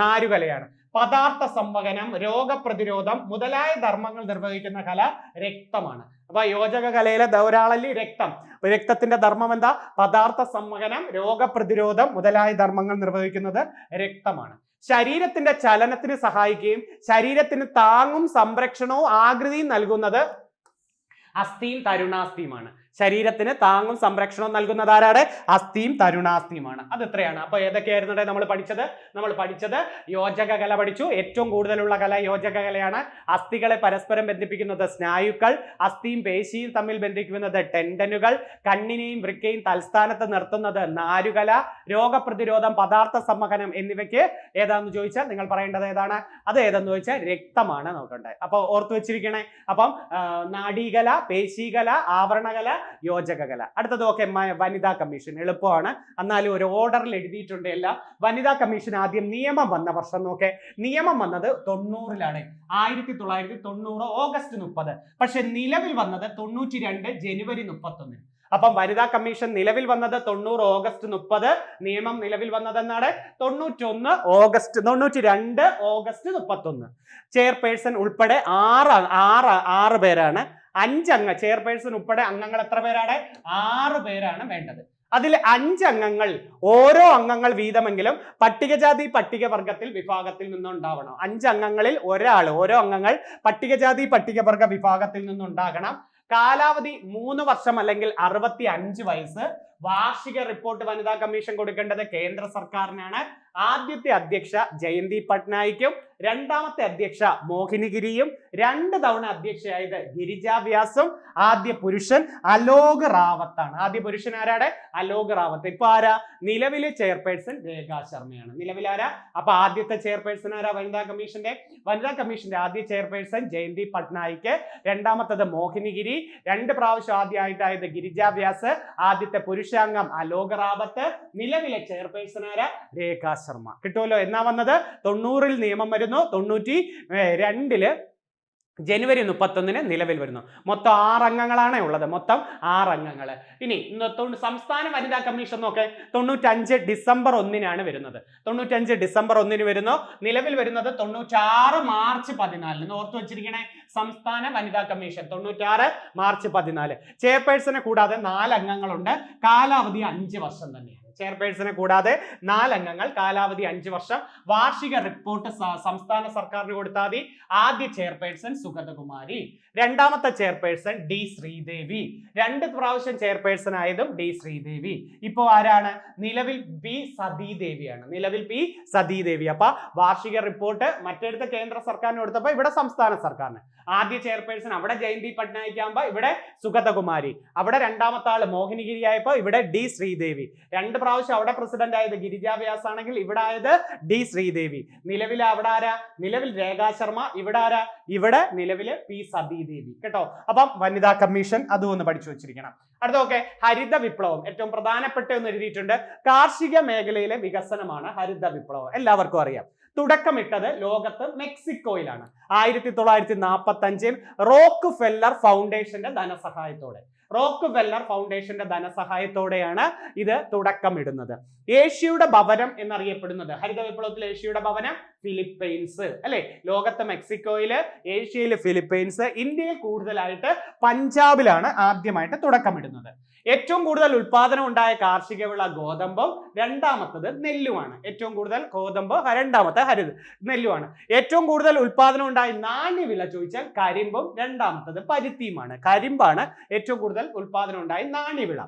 നാരുകലയാണ്. പദാർത്ഥ സംവഹനം, രോഗപ്രതിരോധം മുതലായ ധർമ്മങ്ങൾ നിർവഹിക്കുന്ന കല രക്തമാണ്. അപ്പൊ യോജക കലയിലെ ഒരാളല്ലേ രക്തം. രക്തത്തിന്റെ ധർമ്മം എന്താ? പദാർത്ഥ സംവഹനം, രോഗപ്രതിരോധം മുതലായ ധർമ്മങ്ങൾ നിർവഹിക്കുന്നത് രക്തമാണ്. ശരീരത്തിന്റെ ചലനത്തിന് സഹായിക്കുകയും ശരീരത്തിന് താങ്ങും സംരക്ഷണവും ആകൃതിയും നൽകുന്നത് അസ്ഥിയും തരുണാസ്ഥിയുമാണ്. ശരീരത്തിന് താങ്ങും സംരക്ഷണവും നൽകുന്നത് ആരാണ്? അസ്ഥിയും തരുണാസ്ഥിയുമാണ്. അത് എത്രയാണ്? അപ്പൊ ഏതൊക്കെയായിരുന്നു നമ്മൾ പഠിച്ചത് യോജക കല പഠിച്ചു. ഏറ്റവും കൂടുതലുള്ള കല യോജക കലയാണ്. അസ്ഥികളെ പരസ്പരം ബന്ധിപ്പിക്കുന്നത് സ്നായുക്കൾ, അസ്ഥിയും പേശിയും തമ്മിൽ ബന്ധിപ്പിക്കുന്നത് ടെൻഡനുകൾ, കണ്ണിനെയും വൃക്കയും തൽസ്ഥാനത്ത് നിർത്തുന്നത് നാരുകല, രോഗപ്രതിരോധം, പദാർത്ഥ സംവഹനം എന്നിവയ്ക്ക് ഏതാണെന്ന് ചോദിച്ചാൽ നിങ്ങൾ പറയേണ്ടത് ഏതാണ്? അത് ഏതെന്ന് ചോദിച്ചാൽ രക്തമാണ് നോക്കണ്ടേ. അപ്പൊ ഓർത്തു വെച്ചിരിക്കണേ. അപ്പം നാഡീകല, പേശീകല, ആവരണകല, യോജകകല. അടുത്തത് ഓക്കെ, വനിതാ കമ്മീഷൻ. എളുപ്പമാണ്, എന്നാലും ഒരു ഓർഡറിൽ എഴുതിയിട്ടുണ്ട് എല്ലാം. വനിതാ കമ്മീഷൻ ആദ്യം നിയമം വന്ന വർഷം നോക്കെ. നിയമം വന്നത് 90-ലാണ്, 1990 ഓഗസ്റ്റ് 30. പക്ഷെ നിലവിൽ വന്നത് 92 ജനുവരി 31. അപ്പം വനിതാ കമ്മീഷൻ നിലവിൽ വന്നത് 90 ഓഗസ്റ്റ് 30. നിയമം നിലവിൽ വന്നത് എന്നാണ് 92 ഓഗസ്റ്റ് 31. ചെയർപേഴ്സൺ ഉൾപ്പെടെ ആറ് പേരാണ്. 5 അംഗ ചെയർപേഴ്സൺ ഉൾപ്പെടെ അംഗങ്ങൾ എത്ര പേരാണ്? 6 പേരാണ് വേണ്ടത്. അതിൽ 5 അംഗങ്ങൾ, ഓരോ അംഗങ്ങൾ വീതമെങ്കിലും പട്ടികജാതി പട്ടികവർഗത്തിൽ വിഭാഗത്തിൽ നിന്നുണ്ടാവണം. 5 അംഗങ്ങളിൽ ഓരോ അംഗങ്ങൾ പട്ടികജാതി പട്ടികവർഗ വിഭാഗത്തിൽ നിന്നുണ്ടാകണം. കാലാവധി 3 വർഷം അല്ലെങ്കിൽ 65 വയസ്സ്. വാർഷിക റിപ്പോർട്ട് വനിതാ കമ്മീഷൻ കൊടുക്കേണ്ടത് കേന്ദ്ര സർക്കാരിനാണ്. ആദ്യത്തെ അധ്യക്ഷ ജയന്തി പട്നായിക്കും രണ്ടാമത്തെ അധ്യക്ഷ മോഹിനിഗിരിയും 2 തവണ അധ്യക്ഷയായത് ഗിരിജ വ്യാസും. ആദ്യ പുരുഷൻ അലോക് റാവത്താണ്. ആദ്യ പുരുഷൻ ആരാണ്? അലോക് റാവത്ത്. ഇപ്പൊ ആരാ? നിലവിലെ ചെയർപേഴ്സൺ രേഖാ ശർമ്മയാണ്. നിലവിലാരാ? അപ്പൊ ആദ്യത്തെ ചെയർപേഴ്സൺ ആരാ? വനിതാ കമ്മീഷന്റെ ആദ്യ ചെയർപേഴ്സൺ ജയന്തി പട്നായിക്ക്, രണ്ടാമത്തത് മോഹിനിഗിരി, 2 പ്രാവശ്യം ആദ്യമായിട്ടായത് ഗിരിജ വ്യാസ്, ആദ്യത്തെ പുരുഷാംഗം അലോക് റാവത്ത്, നിലവിലെ ചെയർപേഴ്സൺ ആരാ? രേഖാ ശർമ്മ. കിട്ടുമല്ലോ. എന്നാ വന്നത് 90-ൽ നിയമം വരുന്നു, 92-ല് ജനുവരി 31 നിലവിൽ വരുന്നു. മൊത്തം 6 അംഗങ്ങളാണ് ഉള്ളത്. മൊത്തം 6 അംഗങ്ങൾ. ഇനി സംസ്ഥാന വനിതാ കമ്മീഷൻ നോക്കെ 95 ഡിസംബർ 1-നാണ് വരുന്നത്. 95 ഡിസംബർ 1-ന് വരുന്നു. നിലവിൽ വരുന്നത് 96 മാർച്ച് 14. ഓർത്തു വെച്ചിരിക്കണേ. സംസ്ഥാന വനിതാ കമ്മീഷൻ 96 മാർച്ച് 14. ചെയർപേഴ്സനെ കൂടാതെ 4 അംഗങ്ങളുണ്ട്. കാലാവധി 5 വർഷം തന്നെയാണ്. ചെയർപേഴ്സനെ കൂടാതെ 4 അംഗങ്ങൾ, കാലാവധി 5 വർഷം. വാർഷിക റിപ്പോർട്ട് സംസ്ഥാന സർക്കാരിന് കൊടുത്താൽ മതി. ആദ്യ ചെയർപേഴ്സൺ സുഗതകുമാരി, രണ്ടാമത്തെ ചെയർപേഴ്സൺ ഡി ശ്രീദേവി, 2 പ്രാവശ്യം ചെയർപേഴ്സൺ ആയതും ഡി ശ്രീദേവി. ഇപ്പോ ആരാണ്? നിലവിൽ പി സതീദേവി. അപ്പൊ വാർഷിക റിപ്പോർട്ട് മറ്റേടത്ത് കേന്ദ്ര സർക്കാരിന് കൊടുത്തപ്പോ ഇവിടെ സംസ്ഥാന സർക്കാരിന്. ആദ്യ ചെയർപേഴ്സൺ അവിടെ ജയന്തി പട്നായിക് ആകുമ്പോ ഇവിടെ സുഗതകുമാരി, അവിടെ രണ്ടാമത്തെ ആള് മോഹിനിഗിരി ആയപ്പോ ഇവിടെ ഡി ശ്രീദേവി. 2 പ്രാവശ്യം അവിടെ പ്രസിഡന്റ് ആയത് ഗിരിജ വ്യാസ് ആണെങ്കിൽ ഇവിടെ ആയത് ഡി ശ്രീദേവി. നിലവിൽ അവിടെ ആരാ? നിലവിൽ രേഖാ ശർമ്മ. ഇവിടെ ആരാ? ഇവിടെ നിലവില് പി സതീദേവി. കേട്ടോ. അപ്പം വനിതാ കമ്മീഷൻ അതും ഒന്ന് പഠിച്ചു വെച്ചിരിക്കണം. അടുത്തൊക്കെ ഹരിത വിപ്ലവം. ഏറ്റവും പ്രധാനപ്പെട്ട ഒന്ന് എഴുതിയിട്ടുണ്ട്. കാർഷിക മേഖലയിലെ വികസനമാണ് ഹരിത വിപ്ലവം. എല്ലാവർക്കും അറിയാം. തുടക്കമിട്ടത് ലോകത്ത് മെക്സിക്കോയിലാണ്. 1945 റോക്ക് ഫെല്ലർ ഫൗണ്ടേഷന്റെ ധനസഹായത്തോടെയാണ് ഇത് തുടക്കമിടുന്നത്. ഏഷ്യയുടെ ഭവനം എന്നറിയപ്പെടുന്നത്, ഹരിത വിപ്ലവത്തിൽ ഏഷ്യയുടെ ഭവനം ഫിലിപ്പൈൻസ് അല്ലെ. ലോകത്ത് മെക്സിക്കോയില്, ഏഷ്യയില് ഫിലിപ്പൈൻസ്, ഇന്ത്യയിൽ കൂടുതലായിട്ട് പഞ്ചാബിലാണ് ആദ്യമായിട്ട് തുടക്കമിടുന്നത്. ഏറ്റവും കൂടുതൽ ഉൽപാദനം ഉണ്ടായ കാർഷിക വിള ഗോതമ്പും, രണ്ടാമത്തത് നെല്ലുമാണ്. ഏറ്റവും കൂടുതൽ ഗോതമ്പ്, രണ്ടാമത്തെ നെല്ലുമാണ്. ഏറ്റവും കൂടുതൽ ഉൽപാദനം ഉണ്ടായ നാണ്യവിള ചോദിച്ചാൽ കരിമ്പും, രണ്ടാമത്തത് പരുത്തിയുമാണ്. കരിമ്പാണ് ഏറ്റവും കൂടുതൽ ഉൽപാദനം ഉണ്ടായ നാണ്യവിള.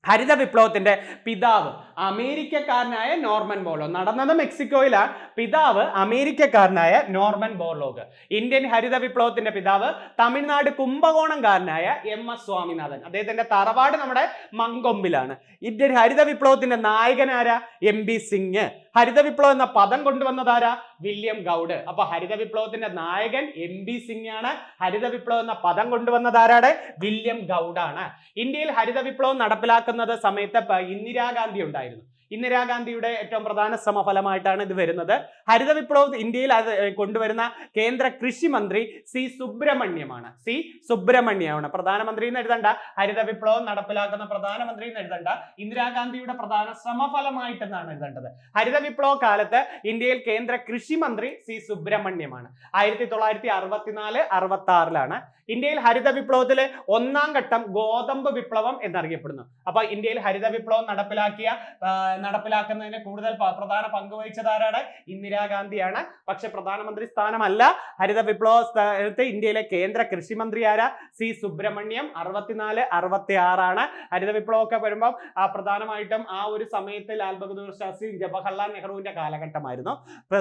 ഹരിത വിപ്ലവത്തിന്റെ പിതാവ് അമേരിക്കക്കാരനായ നോർമൻ ബോർലോഗ്. നടന്നത് മെക്സിക്കോയിലാണ്. പിതാവ് അമേരിക്കക്കാരനായ നോർമൻ ബോർലോഗ്. ഇന്ത്യൻ ഹരിത വിപ്ലവത്തിന്റെ പിതാവ് തമിഴ്നാട് കുംഭകോണംകാരനായ MS സ്വാമിനാഥൻ. അദ്ദേഹത്തിന്റെ തറവാട് നമ്മുടെ മങ്കൊമ്പിലാണ്. ഇന്ത്യൻ ഹരിത വിപ്ലവത്തിന്റെ നായകനാരാ? MB സിംഗ്. ഹരിത വിപ്ലവം എന്ന പദം കൊണ്ടുവന്നതാരാ? William Gaud. അപ്പൊ ഹരിത വിപ്ലവത്തിന്റെ നായകൻ MB സിംഗ് ആണ്. ഹരിത വിപ്ലവം എന്ന പദം കൊണ്ടുവന്നതാരാണ്? വില്യം ഗൗഡാണ്. ഇന്ത്യയിൽ ഹരിത വിപ്ലവം നടപ്പിലാക്കുന്നത് സമയത്ത് ഇന്ദിരാഗാന്ധി ഉണ്ടായിരുന്നു. ഇന്ദിരാഗാന്ധിയുടെ ഏറ്റവും പ്രധാന ശ്രമഫലമായിട്ടാണ് ഇത് വരുന്നത്. ഹരിത വിപ്ലവം ഇന്ത്യയിൽ കൊണ്ടുവരുന്ന കേന്ദ്ര കൃഷി മന്ത്രി സി സുബ്രഹ്മണ്യമാണ്. പ്രധാനമന്ത്രി എന്ന് എഴുതണ്ട, ഹരിത വിപ്ലവം നടപ്പിലാക്കുന്ന പ്രധാനമന്ത്രി എന്ന് എഴുതണ്ട, ഇന്ദിരാഗാന്ധിയുടെ പ്രധാന ശ്രമഫലമായിട്ടെന്നാണ് എഴുതേണ്ടത്. ഹരിത വിപ്ലവ കാലത്ത് ഇന്ത്യയിൽ കേന്ദ്ര കൃഷി മന്ത്രി സി സുബ്രഹ്മണ്യമാണ്. 1964-66 ഇന്ത്യയിൽ ഹരിത വിപ്ലവത്തിലെ 1ാം ഘട്ടം ഗോതമ്പ് വിപ്ലവം എന്നറിയപ്പെടുന്നു. അപ്പൊ ഇന്ത്യയിൽ ഹരിത വിപ്ലവം നടപ്പിലാക്കിയ നടപ്പിലാക്കുന്നതിന് കൂടുതൽ പ്രധാന പങ്ക് വഹിച്ചത് ആരാണ്? ഇന്ദിരാഗാന്ധിയാണ്. പക്ഷെ പ്രധാനമന്ത്രി സ്ഥാനമല്ല. ഹരിത വിപ്ലവ ഇന്ത്യയിലെ കേന്ദ്ര കൃഷി മന്ത്രി ആരാ? സി സുബ്രഹ്മണ്യം. 64, 66 ആണ്. ഹരിത വിപ്ലവമൊക്കെ വരുമ്പോൾ പ്രധാനമായിട്ടും ആ ഒരു സമയത്ത് ലാൽ ബഹദൂർ ശാസ്ത്രി, ജവഹർലാൽ നെഹ്റുവിന്റെ കാലഘട്ടമായിരുന്നു.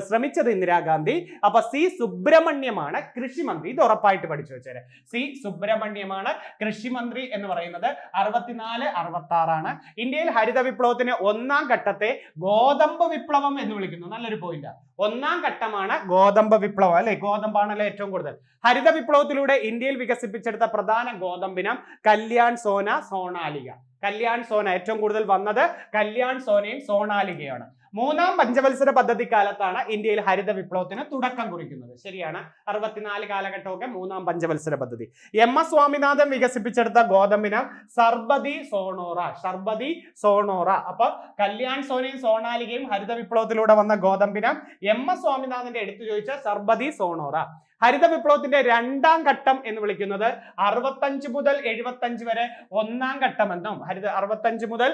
ശ്രമിച്ചത് ഇന്ദിരാഗാന്ധി. അപ്പൊ സി സുബ്രഹ്മണ്യമാണ് കൃഷി മന്ത്രി. ഇത് ഉറപ്പായിട്ട് പഠിച്ചു വെച്ചേരെ. സി സുബ്രഹ്മണ്യമാണ് കൃഷി മന്ത്രി എന്ന് പറയുന്നത്. 64, 66 ആണ്. ഇന്ത്യയിൽ ഹരിത വിപ്ലവത്തിന് ഒന്നാം ഘട്ടത്തെ ഗോതമ്പ് വിപ്ലവം എന്ന് വിളിക്കുന്നു. നല്ലൊരു പോയിന്റ്. ഒന്നാം ഘട്ടമാണ് ഗോതമ്പ് വിപ്ലവം, അല്ലെ? ഗോതമ്പാണല്ലോ ഏറ്റവും കൂടുതൽ. ഹരിത വിപ്ലവത്തിലൂടെ ഇന്ത്യയിൽ വികസിപ്പിച്ചെടുത്ത പ്രധാന ഗോതമ്പിനം കല്യാൺ സോന, സോണാലിക. കല്യാൺ സോന ഏറ്റവും കൂടുതൽ വന്നത് കല്യാൺ സോനയും സോണാലികയാണ്. മൂന്നാം പഞ്ചവത്സര പദ്ധതി കാലത്താണ് ഇന്ത്യയിൽ ഹരിത വിപ്ലവത്തിന് തുടക്കം കുറിക്കുന്നത്. ശരിയാണ്. 64 കാലഘട്ടമൊക്കെ മൂന്നാം പഞ്ചവത്സര പദ്ധതി. MS സ്വാമിനാഥൻ വികസിപ്പിച്ചെടുത്ത ഗോതമ്പിനം സർബതി സോണോറ. സർബതി സോണോറ. അപ്പൊ കല്യാൺ സോനയും സോണാലികയും ഹരിത വിപ്ലവത്തിലൂടെ വന്ന ഗോതമ്പിനം MS സ്വാമിനാഥന്റെ എടുത്തു ചോദിച്ച സർബതി സോണോറ. ഹരിത വിപ്ലവത്തിന്റെ രണ്ടാം ഘട്ടം എന്ന് വിളിക്കുന്നത് 65 മുതൽ 75 വരെ ഒന്നാം ഘട്ടം എന്നും, 65 മുതൽ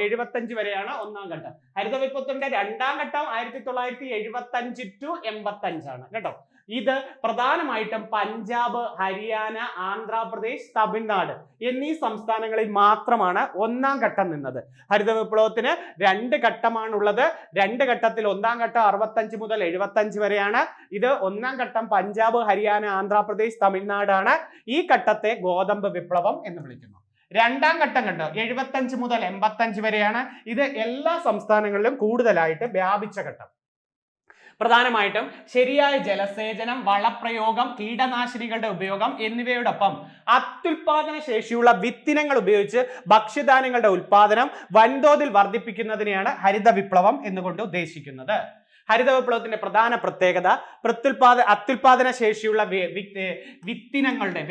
75 വരെയാണ് ഒന്നാം ഘട്ടം. ഹരിത വിപ്ലവത്തിന്റെ രണ്ടാം ഘട്ടം 1975 to 85 ആണ് കേട്ടോ. ഇത് പ്രധാനമായിട്ടും പഞ്ചാബ്, ഹരിയാന, ആന്ധ്രാപ്രദേശ്, തമിഴ്നാട് എന്നീ സംസ്ഥാനങ്ങളിൽ മാത്രമാണ് ഒന്നാം ഘട്ടം നിന്നത്. ഹരിത വിപ്ലവത്തിന് 2 ഘട്ടമാണുള്ളത്. 2 ഘട്ടത്തിൽ ഒന്നാം ഘട്ടം 65 മുതൽ 75 വരെയാണ്. ഇത് ഒന്നാം ഘട്ടം പഞ്ചാബ്, ഹരിയാന, ആന്ധ്രാപ്രദേശ്, തമിഴ്നാടാണ്. ഈ ഘട്ടത്തെ ഗോതമ്പ് വിപ്ലവം എന്ന് വിളിക്കുന്നു. രണ്ടാം ഘട്ടം കണ്ടോ, 75 മുതൽ 85 വരെയാണ്. ഇത് എല്ലാ സംസ്ഥാനങ്ങളിലും കൂടുതലായിട്ട് വ്യാപിച്ച ഘട്ടം. പ്രധാനമായിട്ടും ശരിയായ ജലസേചനം, വളപ്രയോഗം, കീടനാശിനികളുടെ ഉപയോഗം എന്നിവയോടൊപ്പം അത്യുൽപാദന ശേഷിയുള്ള വിത്തിനങ്ങൾ ഉപയോഗിച്ച് ഭക്ഷ്യധാന്യങ്ങളുടെ ഉൽപാദനം വൻതോതിൽ വർദ്ധിപ്പിക്കുന്നതിനെയാണ് ഹരിത വിപ്ലവം എന്നുകൊണ്ട് ഉദ്ദേശിക്കുന്നത്. ഹരിത വിപ്ലവത്തിന്റെ പ്രധാന പ്രത്യേകത അത്യുൽപാദന ശേഷിയുള്ള വിത്തിനങ്ങളുടെ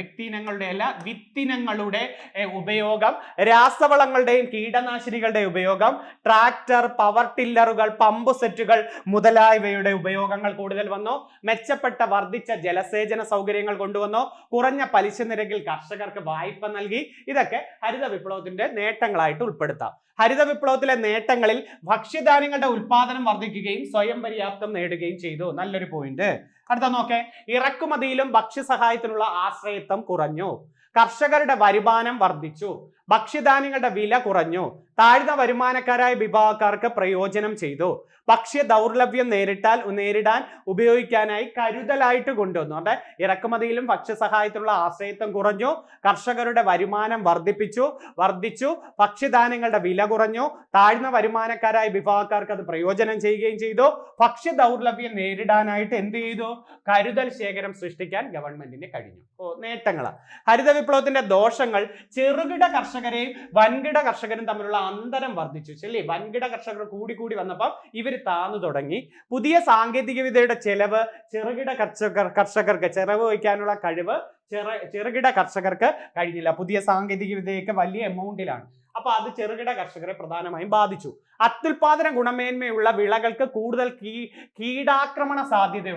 ഉപയോഗം, രാസവളങ്ങളുടെയും കീടനാശിനികളുടെയും ഉപയോഗം, ട്രാക്ടർ, പവർ ടില്ലറുകൾ, പമ്പ് സെറ്റുകൾ മുതലായവയുടെ ഉപയോഗങ്ങൾ കൂടുതൽ വന്നു. മെച്ചപ്പെട്ട വർദ്ധിച്ച ജലസേചന സൗകര്യങ്ങൾ കൊണ്ടുവന്നു. കുറഞ്ഞ പലിശ നിരക്കിൽ കർഷകർക്ക് വായ്പ നൽകി. ഇതൊക്കെ ഹരിത വിപ്ലവത്തിന്റെ നേട്ടങ്ങളായിട്ട് ഉൾപ്പെടുത്താം. ഹരിത വിപ്ലവത്തിലെ നേട്ടങ്ങളിൽ ഭക്ഷ്യധാന്യങ്ങളുടെ ഉൽപാദനം വർദ്ധിക്കുകയും സ്വയം പര്യാപ്തം നേടുകയും ചെയ്തു. നല്ലൊരു പോയിന്റ്. അടുത്ത നോക്കേ, ഇറക്കുമതിയിലും ഭക്ഷ്യസഹായത്തിനുള്ള ആശ്രയത്വം കുറഞ്ഞു. കർഷകരുടെ വരുമാനം വർദ്ധിച്ചു. ഭക്ഷ്യധാന്യങ്ങളുടെ വില കുറഞ്ഞു. താഴ്ന്ന വരുമാനക്കാരായ വിഭാഗക്കാർക്ക് പ്രയോജനം ചെയ്തു. ഭക്ഷ്യ ദൗർലഭ്യം നേരിടാൻ ഉപയോഗിക്കാനായി കരുതലായിട്ട് കൊണ്ടുവന്നു. അവിടെ ഇറക്കുമതിയിലും ഭക്ഷ്യസഹായത്തിലുള്ള ആശ്രയത്വം കുറഞ്ഞു. കർഷകരുടെ വരുമാനം വർദ്ധിച്ചു. ഭക്ഷ്യധാന്യങ്ങളുടെ വില കുറഞ്ഞു. താഴ്ന്ന വരുമാനക്കാരായ വിഭാഗക്കാർക്ക് അത് പ്രയോജനം ചെയ്യുകയും ചെയ്തു. ഭക്ഷ്യ ദൗർലഭ്യം നേരിടാനായിട്ട് എന്ത് ചെയ്തു? കരുതൽ ശേഖരം സൃഷ്ടിക്കാൻ ഗവൺമെന്റിന് കഴിഞ്ഞു. നേട്ടങ്ങളാണ്. ഹരിത വിപ്ലവത്തിന്റെ ദോഷങ്ങൾ ചെറുകിട കർഷകരെയും വൻകിട കർഷകരും തമ്മിലുള്ള അന്തരം വർദ്ധിച്ചു. ശരി, വൻകിട കർഷകർ കൂടി വന്നപ്പോൾ ഇവർ താന്നു തുടങ്ങി. പുതിയ സാങ്കേതിക വിദ്യയുടെ ചെലവ് ചെറുകിട കർഷകർക്ക് ചെലവ് വയ്ക്കാനുള്ള കഴിവ് ചെറുകിട കർഷകർക്ക് കഴിഞ്ഞില്ല. പുതിയ സാങ്കേതിക വിദ്യയൊക്കെ വലിയ എമൗണ്ടിലാണ്. അപ്പൊ അത് ചെറുകിട കർഷകരെ പ്രധാനമായും ബാധിച്ചു. അത്യുൽപാദന ഗുണമേന്മയുള്ള വിളകൾക്ക് കൂടുതൽ കീടാക്രമണ സാധ്യത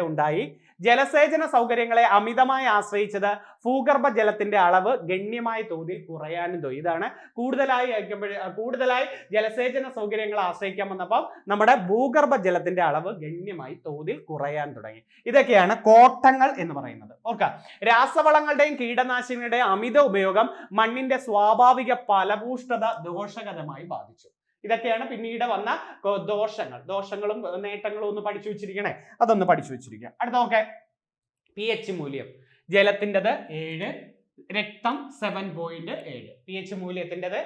ഉണ്ടായി. ജലസേചന സൗകര്യങ്ങളെ അമിതമായി ആശ്രയിച്ചത് ഭൂഗർഭ ജലത്തിന്റെ അളവ് ഗണ്യമായ തോതിൽ കുറയാനും തോന്നി. ഇതാണ് കൂടുതലായി ജലസേചന സൗകര്യങ്ങളെ ആശ്രയിക്കാൻ വന്നപ്പോൾ നമ്മുടെ ഭൂഗർഭ ജലത്തിന്റെ അളവ് ഗണ്യമായി തോതിൽ കുറയാൻ തുടങ്ങി. ഇതൊക്കെയാണ് കോട്ടങ്ങൾ എന്ന് പറയുന്നത്. ഓർക്കുക, രാസവളങ്ങളുടെയും കീടനാശിനികളുടെയും അമിത ഉപയോഗം മണ്ണിന്റെ സ്വാഭാവിക ഫലഭൂഷ്ഠത ദോഷകരമായി ബാധിച്ചു. ഇതൊക്കെയാണ് പിന്നീട് വന്ന ദോഷങ്ങളും നേട്ടങ്ങളും ഒന്ന് പഠിച്ചു വെച്ചിരിക്കണേ. അതൊന്ന് പഠിച്ചു വെച്ചിരിക്കുക. അടുത്ത നോക്കെ, pH മൂല്യം. ജലത്തിൻ്റെത് 7, രക്തം 7.7. pH മൂല്യത്തിൻ്റെത്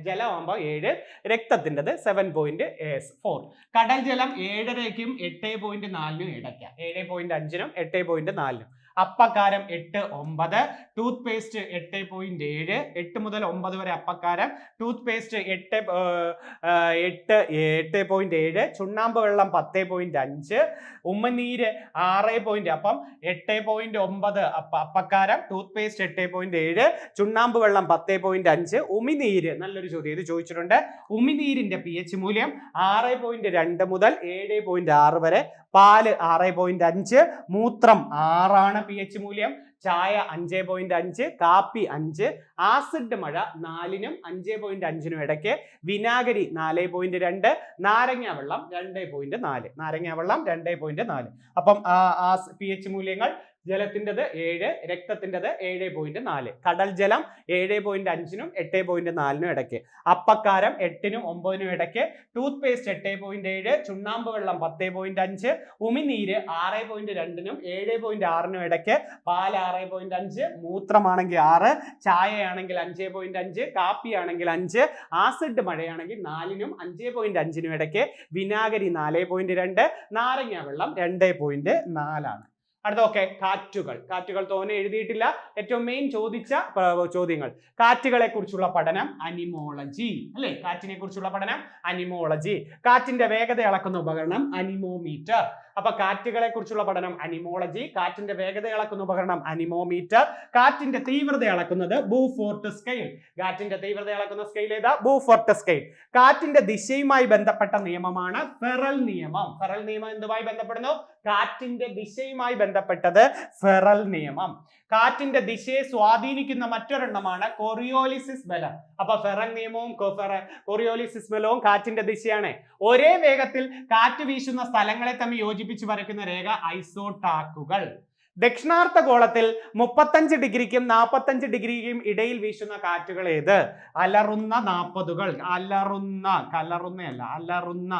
ജലമാകുമ്പോൾ 7, രക്തത്തിൻ്റെത് 7.4. കടൽ ജലം 7.5നും 8.4നും ഇടയ്ക്ക. 7.5നും 8.4നും. അപ്പക്കാരം 8, 9. Tooth paste 8.7. 8 മുതൽ 9 വരെ അപ്പക്കാരം. Tooth paste 8.7. ചുണ്ണാമ്പ് വെള്ളം 10.5. ഉമ്മനീര് 6. അപ്പം 8.9 അപ്പക്കാരം, ടൂത്ത് പേസ്റ്റ് 8.7, ചുണ്ണാമ്പ് വെള്ളം 10.5. ഉമിനീര്, നല്ലൊരു ചോദ്യം ഇത് ചോദിച്ചിട്ടുണ്ട്. ഉമിനീരിന്റെ pH മൂല്യം 6.2 മുതൽ 7.6 വരെ. പാല് 6.5. മൂത്രം 6 ആണ് pH മൂല്യം. ചായ 5.5, കാപ്പി 5, ആസിഡ് മഴ 4നും 5.5നും ഇടയ്ക്ക്, വിനാഗിരി 4.2, നാരങ്ങ വെള്ളം 2.4. നാരങ്ങ വെള്ളം 2.4. അപ്പം pH മൂല്യങ്ങൾ ജലത്തിൻ്റെത് 7, രക്തത്തിൻ്റെത് 7.4, കടൽ ജലം 7.5നും 8.4നും ഇടയ്ക്ക്, അപ്പക്കാരം 8നും 9നും ഇടയ്ക്ക്, ടൂത്ത് പേസ്റ്റ് 8.7, ചുണ്ണാമ്പ് വെള്ളം 10.5, ഉമിനീര് 6.2നും 7.6നും ഇടയ്ക്ക്, പാൽ 6.5, മൂത്രമാണെങ്കിൽ 6, ചായയാണെങ്കിൽ 5.5, കാപ്പിയാണെങ്കിൽ 5, ആസിഡ് മഴയാണെങ്കിൽ 4നും 5.5നും ഇടയ്ക്ക്, വിനാഗിരി 4.2, നാരങ്ങ വെള്ളം 2.4 ആണ്. അടുത്ത കാറ്റുകൾ തോനെ എഴുതിയിട്ടില്ല. ഏറ്റവും മെയിൻ ചോദിച്ച ചോദ്യങ്ങൾ. കാറ്റുകളെ കുറിച്ചുള്ള പഠനം അനിമോളജി അല്ലെ? കാറ്റിനെ കുറിച്ചുള്ള പഠനം അനിമോളജി. കാറ്റിന്റെ വേഗത അളക്കുന്ന ഉപകരണം അനിമോമീറ്റർ. അപ്പൊ കാറ്റുകളെ കുറിച്ചുള്ള പഠനം അനിമോളജി, കാറ്റിന്റെ വേഗത അളക്കുന്ന ഉപകരണം അനിമോമീറ്റർ, കാറ്റിന്റെ തീവ്രത അളക്കുന്നത് ബൂഫോർട്ട് സ്കെയിൽ. കാറ്റിന്റെ തീവ്രത അളക്കുന്ന സ്കെയിൽ ഏതാ? ബൂഫോർട്ട് സ്കെയിൽ. കാറ്റിന്റെ ദിശയുമായി ബന്ധപ്പെട്ട നിയമമാണ് ഫെറൽ നിയമം. ഫെറൽ നിയമം എന്തുമായി ബന്ധപ്പെടുന്നു? കാറ്റിന്റെ ദിശയുമായി ബന്ധപ്പെട്ടത് ഫെറൽ നിയമം. കാറ്റിന്റെ ദിശയെ സ്വാധീനിക്കുന്ന മറ്റൊരെണ്ണമാണ് കോറിയോലിസിസ് ബലം. അപ്പൊ ഫെറൽ നിയമവും കോറിയോലിസിസ് ബലവും കാറ്റിന്റെ ദിശയാണ്. ഒരേ വേഗത്തിൽ കാറ്റ് വീശുന്ന സ്ഥലങ്ങളെ തമ്മിൽ യോജിപ്പിച്ച് വരയ്ക്കുന്ന രേഖ ഐസോടാക്കുകൾ. ദക്ഷിണാർദ്ധഗോളത്തിൽ 35 ഡിഗ്രിക്കും 45 ഡിഗ്രിക്കും ഇടയിൽ വീശുന്ന കാറ്റുകൾ ഏത്? അലറുന്ന 40കൾ. അലറുന്ന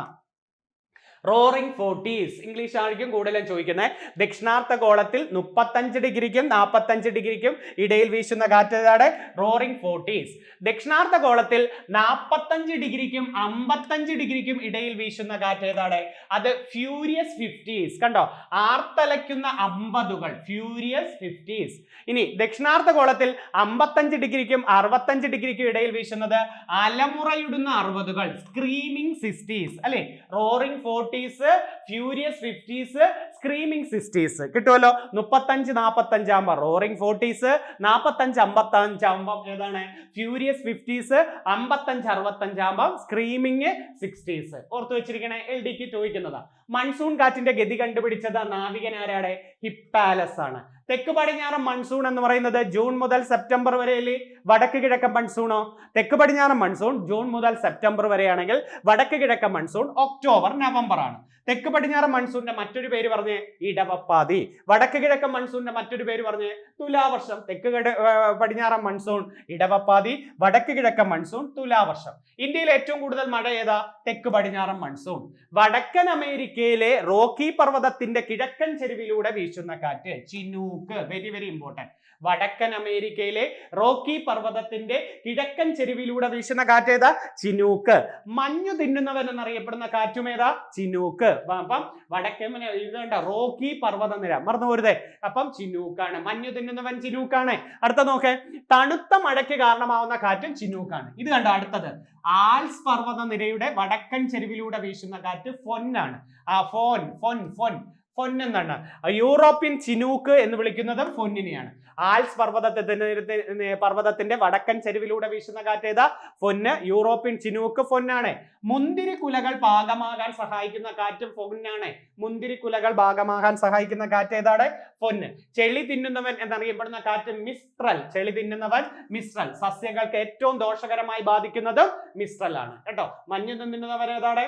റോറിംഗ് 40s. ഇംഗ്ലീഷ് ആയിരിക്കും കൂടുതലും ചോദിക്കുന്നത്. ദക്ഷിണാർദ്ധഗോളത്തിൽ 35 ഡിഗ്രിക്കും 45 ഡിഗ്രിക്കും ഇടയിൽ വീശുന്ന കാറ്റ് ഏതാണ്? Roaring 40s. ദക്ഷിണാർദ്ധഗോളത്തിൽ 45 ഡിഗ്രിക്കും 55 ഡിഗ്രിക്കും ഇടയിൽ വീശുന്ന കാറ്റ് ഏതാണ്? അത് ഫ്യൂരിയസ് 50s. കണ്ടോ? ആർത്തലയ്ക്കുന്ന 50കൾ, ഫ്യൂരിയസ് 50s. ഇനി ദക്ഷിണാർദ്ധഗോളത്തിൽ 55 ഡിഗ്രിക്കും 65 ഡിഗ്രിക്കും ഇടയിൽ വീശുന്നത് അലമുറയിടുന്ന 60കൾ, സ്ക്രീമിംഗ് 60s അല്ലെ? Roaring 40s, furious 50s, screaming 60s. കിട്ടുമല്ലോ? 35-45 ആകുമ്പോൾ റോറിംഗ് 40s, 45-55 ആകുമ്പോൾ ഏതാണ്? ഫ്യൂരിയസ് 50s, 55-65 ആകുമ്പോൾ സ്ക്രീമിംഗ് 60s. ഓർത്തു വെച്ചിരിക്കണേ, LDക്ക് ചോദിക്കുന്നതാ. മൺസൂൺ കാറ്റിന്റെ ഗതി കണ്ടുപിടിച്ചത് നാവികനാരാണ്? ഹിപ്പാലസ് ആണ്. തെക്ക് പടിഞ്ഞാറൻ മൺസൂൺ എന്ന് പറയുന്നത് ജൂൺ മുതൽ സെപ്റ്റംബർ വരെയല്ലേ? വടക്ക് കിഴക്കൻ മൺസൂണോ? തെക്ക് പടിഞ്ഞാറൻ മൺസൂൺ ജൂൺ മുതൽ സെപ്റ്റംബർ വരെയാണെങ്കിൽ വടക്ക് കിഴക്കൻ മൺസൂൺ ഒക്ടോബർ നവംബർ ആണ്. തെക്ക് പടിഞ്ഞാറൻ മൺസൂണിന്റെ മറ്റൊരു പേര് പറഞ്ഞേ ഇടവപ്പാതി. വടക്ക് കിഴക്കൻ മൺസൂണിന്റെ മറ്റൊരു പേര് പറഞ്ഞേ തുലാവർഷം. തെക്ക് പടിഞ്ഞാറൻ മൺസൂൺ ഇടവപ്പാതി, വടക്ക് കിഴക്കൻ മൺസൂൺ തുലാവർഷം. ഇന്ത്യയിൽ ഏറ്റവും കൂടുതൽ മഴ ഏതാ? തെക്ക് പടിഞ്ഞാറൻ മൺസൂൺ. വടക്കൻ അമേരിക്കയിലെ റോക്കി പർവ്വതത്തിന്റെ കിഴക്കൻ ചെരുവിലൂടെ വീശുന്ന കാറ്റ് ചിനൂക്ക്. Very very important. വടക്കൻ അമേരിക്കയിലെ റോക്കി പർവ്വതത്തിന്റെ കിഴക്കൻ ചെരുവിലൂടെ വീശുന്ന കാറ്റ് ഏതാ? ചിനൂക്ക്. മഞ്ഞു തിന്നുന്നവൻ എന്നറിയപ്പെടുന്ന കാറ്റും ഏതാ? ചിനൂക്ക്. അപ്പം വടക്കൻ ഇതുണ്ട റോക്കി പർവ്വത നിര മറന്നു പോരുതേ. അപ്പം ചിനൂക്കാണ്. മഞ്ഞു തിന്നുന്നവൻ ചിനൂക്കാണ്. അടുത്ത നോക്കേ, തണുത്ത മഴയ്ക്ക് കാരണമാവുന്ന കാറ്റും ചിനൂക്കാണ്. ഇത് കണ്ടോ? അടുത്തത് ആൽസ് പർവ്വത നിരയുടെ വടക്കൻ ചെരുവിലൂടെ വീശുന്ന കാറ്റ് ഫൊന്നാണ്. ഫൊൻ എന്നാണ്. യൂറോപ്യൻ ചിനൂക്ക് എന്ന് വിളിക്കുന്നതും ഫൊന്നിനെയാണ്. ആൽസ് പർവ്വതത്തിന്റെ വടക്കൻ ചെരുവിലൂടെ വീശുന്ന കാറ്റ് ഏതാ? ഫൊന്ന്. യൂറോപ്യൻ ചിനൂക്ക് ഫൊന്നാണ്. മുന്തിരി കുലകൾ പാകമാകാൻ സഹായിക്കുന്ന കാറ്റും ഫൊന്നാണ്. മുന്തിരി കുലകൾ ഭാഗമാകാൻ സഹായിക്കുന്ന കാറ്റ് ഏതാണ്? ഫൊന്ന്. ചെളി തിന്നുന്നവൻ എന്നറിയപ്പെടുന്ന കാറ്റ് മിസ്ട്രൽ. ചെളി തിന്നുന്നവൻ മിസ്ട്രൽ. സസ്യങ്ങൾക്ക് ഏറ്റവും ദോഷകരമായി ബാധിക്കുന്നതും മിസ്ട്രൽ ആണ് കേട്ടോ. മഞ്ഞ് തിന്നുന്നവൻ ഏതാണ്?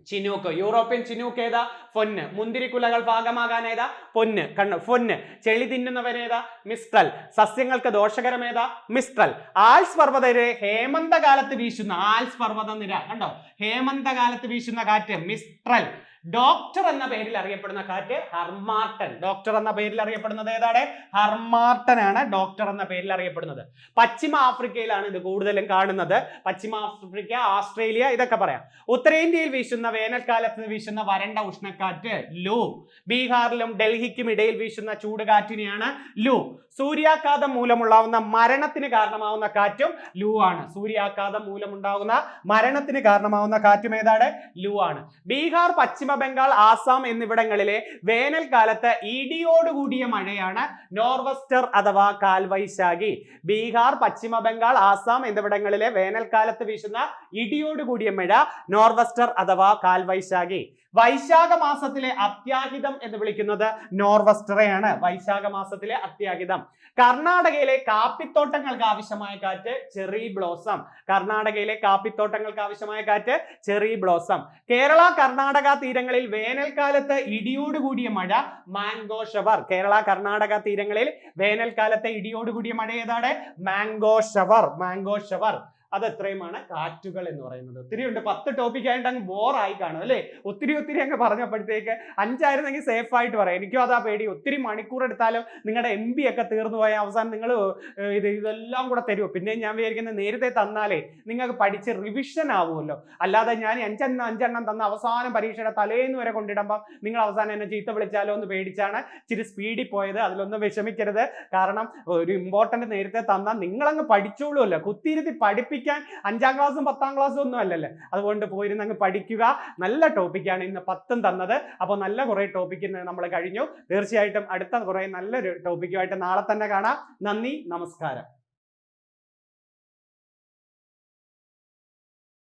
ചിനൂക്ക്. യൂറോപ്യൻ ചിനൂക്ക് ഏതാ? ഫൊന്ന്. മുന്തിരി കുലകൾ ഭാഗമാകാൻ ഏതാ? പൊന്ന്. കണ്ണു ഫൊന്ന്. ചെളി തിന്നുന്നവരേതാ? മിസ്ട്രൽ. സസ്യങ്ങൾക്ക് ദോഷകരം ഏതാ? മിസ്ട്രൽ. ആൽസ് പർവ്വതനിര ഹേമന്തകാലത്ത് വീശുന്ന ആൽസ് പർവ്വത നിര കണ്ടോ? ഹേമന്തകാലത്ത് വീശുന്ന കാറ്റ് മിസ്ട്രൽ. ഡോക്ടർ എന്ന പേരിൽ അറിയപ്പെടുന്ന കാറ്റ് ഹർമാർട്ടൻ. ഡോക്ടർ എന്ന പേരിൽ അറിയപ്പെടുന്നത് ഏതാണ്? ഹർമാർട്ടൻ ആണ് ഡോക്ടർ എന്ന പേരിൽ അറിയപ്പെടുന്നത്. പശ്ചിമ ആഫ്രിക്കയിലാണ് ഇത് കൂടുതലും കാണുന്നത്. പശ്ചിമ ആഫ്രിക്ക, ഓസ്ട്രേലിയ ഇതൊക്കെ പറയാം. ഉത്തരേന്ത്യയിൽ വീശുന്ന വേനൽക്കാലത്ത് വീശുന്ന വരണ്ട ഉഷ്ണക്കാറ്റ് ലൂ. ബീഹാറിലും ഡൽഹിക്കും ഇടയിൽ വീശുന്ന ചൂടുകാറ്റിനെയാണ് ലൂ. സൂര്യാഘാതം മൂലമുണ്ടാകുന്ന മരണത്തിന് കാരണമാവുന്ന കാറ്റും ലൂ ആണ്. സൂര്യാഘാതം മൂലമുണ്ടാകുന്ന മരണത്തിന് കാരണമാവുന്ന കാറ്റും ഏതാണ്? ലൂ ആണ്. ബീഹാർ, പശ്ചിമ പശ്ചിമ ബംഗാൾ, ആസാം എന്നിവിടങ്ങളിലെ വേനൽക്കാലത്ത് ഇടിയോടുകൂടിയ മഴയാണ് നോർവെസ്റ്റർ അഥവാ കാൽവൈശാഖി. ബീഹാർ, പശ്ചിമ ബംഗാൾ, ആസാം എന്നിവിടങ്ങളിലെ വേനൽക്കാലത്ത് വീശുന്ന ഇടിയോടുകൂടിയ മഴ നോർവെസ്റ്റർ അഥവാ കാൽവൈശാഖി. വൈശാഖ മാസത്തിലെ അത്യാഹിതം എന്ന് വിളിക്കുന്നത് നോർവെസ്റ്ററെയാണ്. വൈശാഖ മാസത്തിലെ അത്യാഹിതം. കർണാടകയിലെ കാപ്പിത്തോട്ടങ്ങൾക്ക് ആവശ്യമായ കാറ്റ് ചെറി ബ്ലോസം. കർണാടകയിലെ കാപ്പിത്തോട്ടങ്ങൾക്ക് ആവശ്യമായ കാറ്റ് ചെറി ബ്ലോസം. കേരള, കർണാടക തീരങ്ങളിൽ വേനൽക്കാലത്ത് ഇടിയോടുകൂടിയ മഴ മാംഗോ ഷവർ. കേരള, കർണാടക തീരങ്ങളിൽ വേനൽക്കാലത്തെ ഇടിയോടുകൂടിയ മഴ ഏതാണ്? Mango shower. Mango shower. അത് എത്രയുമാണ് കാറ്റുകൾ എന്ന് പറയുന്നത്. ഒത്തിരി ഉണ്ട്. 10 ടോപ്പിക് ആയിട്ട് അങ്ങ് ബോറായി കാണും അല്ലേ? ഒത്തിരി അങ്ങ് പറഞ്ഞപ്പോഴത്തേക്ക് 5 ആയിരുന്നെങ്കിൽ സേഫ് ആയിട്ട് പറയാം. എനിക്കും അതാ പേടി. ഒത്തിരി മണിക്കൂർ എടുത്താലും നിങ്ങളുടെ MB ഒക്കെ തീർന്നു പോയാൽ അവസാനം നിങ്ങൾ ഇതെല്ലാം കൂടെ തരുമോ? പിന്നെ ഞാൻ വിചാരിക്കുന്നത് നേരത്തെ തന്നാലേ നിങ്ങൾക്ക് പഠിച്ച് റിവിഷൻ ആവുമല്ലോ. അല്ലാതെ ഞാൻ 5 തന്ന അവസാനം പരീക്ഷയുടെ തലേന്ന് വരെ കൊണ്ടിടുമ്പോൾ നിങ്ങൾ അവസാനം എന്നെ ചീത്ത വിളിച്ചാലോ എന്ന് പേടിച്ചാണ് ഇച്ചിരി സ്പീഡിൽ പോയത്. അതിലൊന്നും വിഷമിക്കരുത്. കാരണം ഒരു ഇമ്പോർട്ടന്റ് നേരത്തെ തന്നാൽ നിങ്ങളങ്ങ് പഠിച്ചോളൂല്ലോ. കുത്തിയിരുത്തി പഠിപ്പിക്കാൻ 5ാം ക്ലാസ്സും 10ാം ക്ലാസ്സും ഒന്നും അല്ലല്ലേ. അതുകൊണ്ട് പോയിരുന്ന് അങ്ങ് പഠിക്കുക. നല്ല ടോപ്പിക്കാണ് ഇന്ന് 10ഉം തന്നത്. അപ്പോൾ നല്ല കുറെ ടോപ്പിക്ക് നമ്മൾ കഴിഞ്ഞു. തീർച്ചയായിട്ടും അടുത്ത കുറെ നല്ലൊരു ടോപ്പിക്കുമായിട്ട് നാളെ തന്നെ കാണാം. നന്ദി, നമസ്കാരം.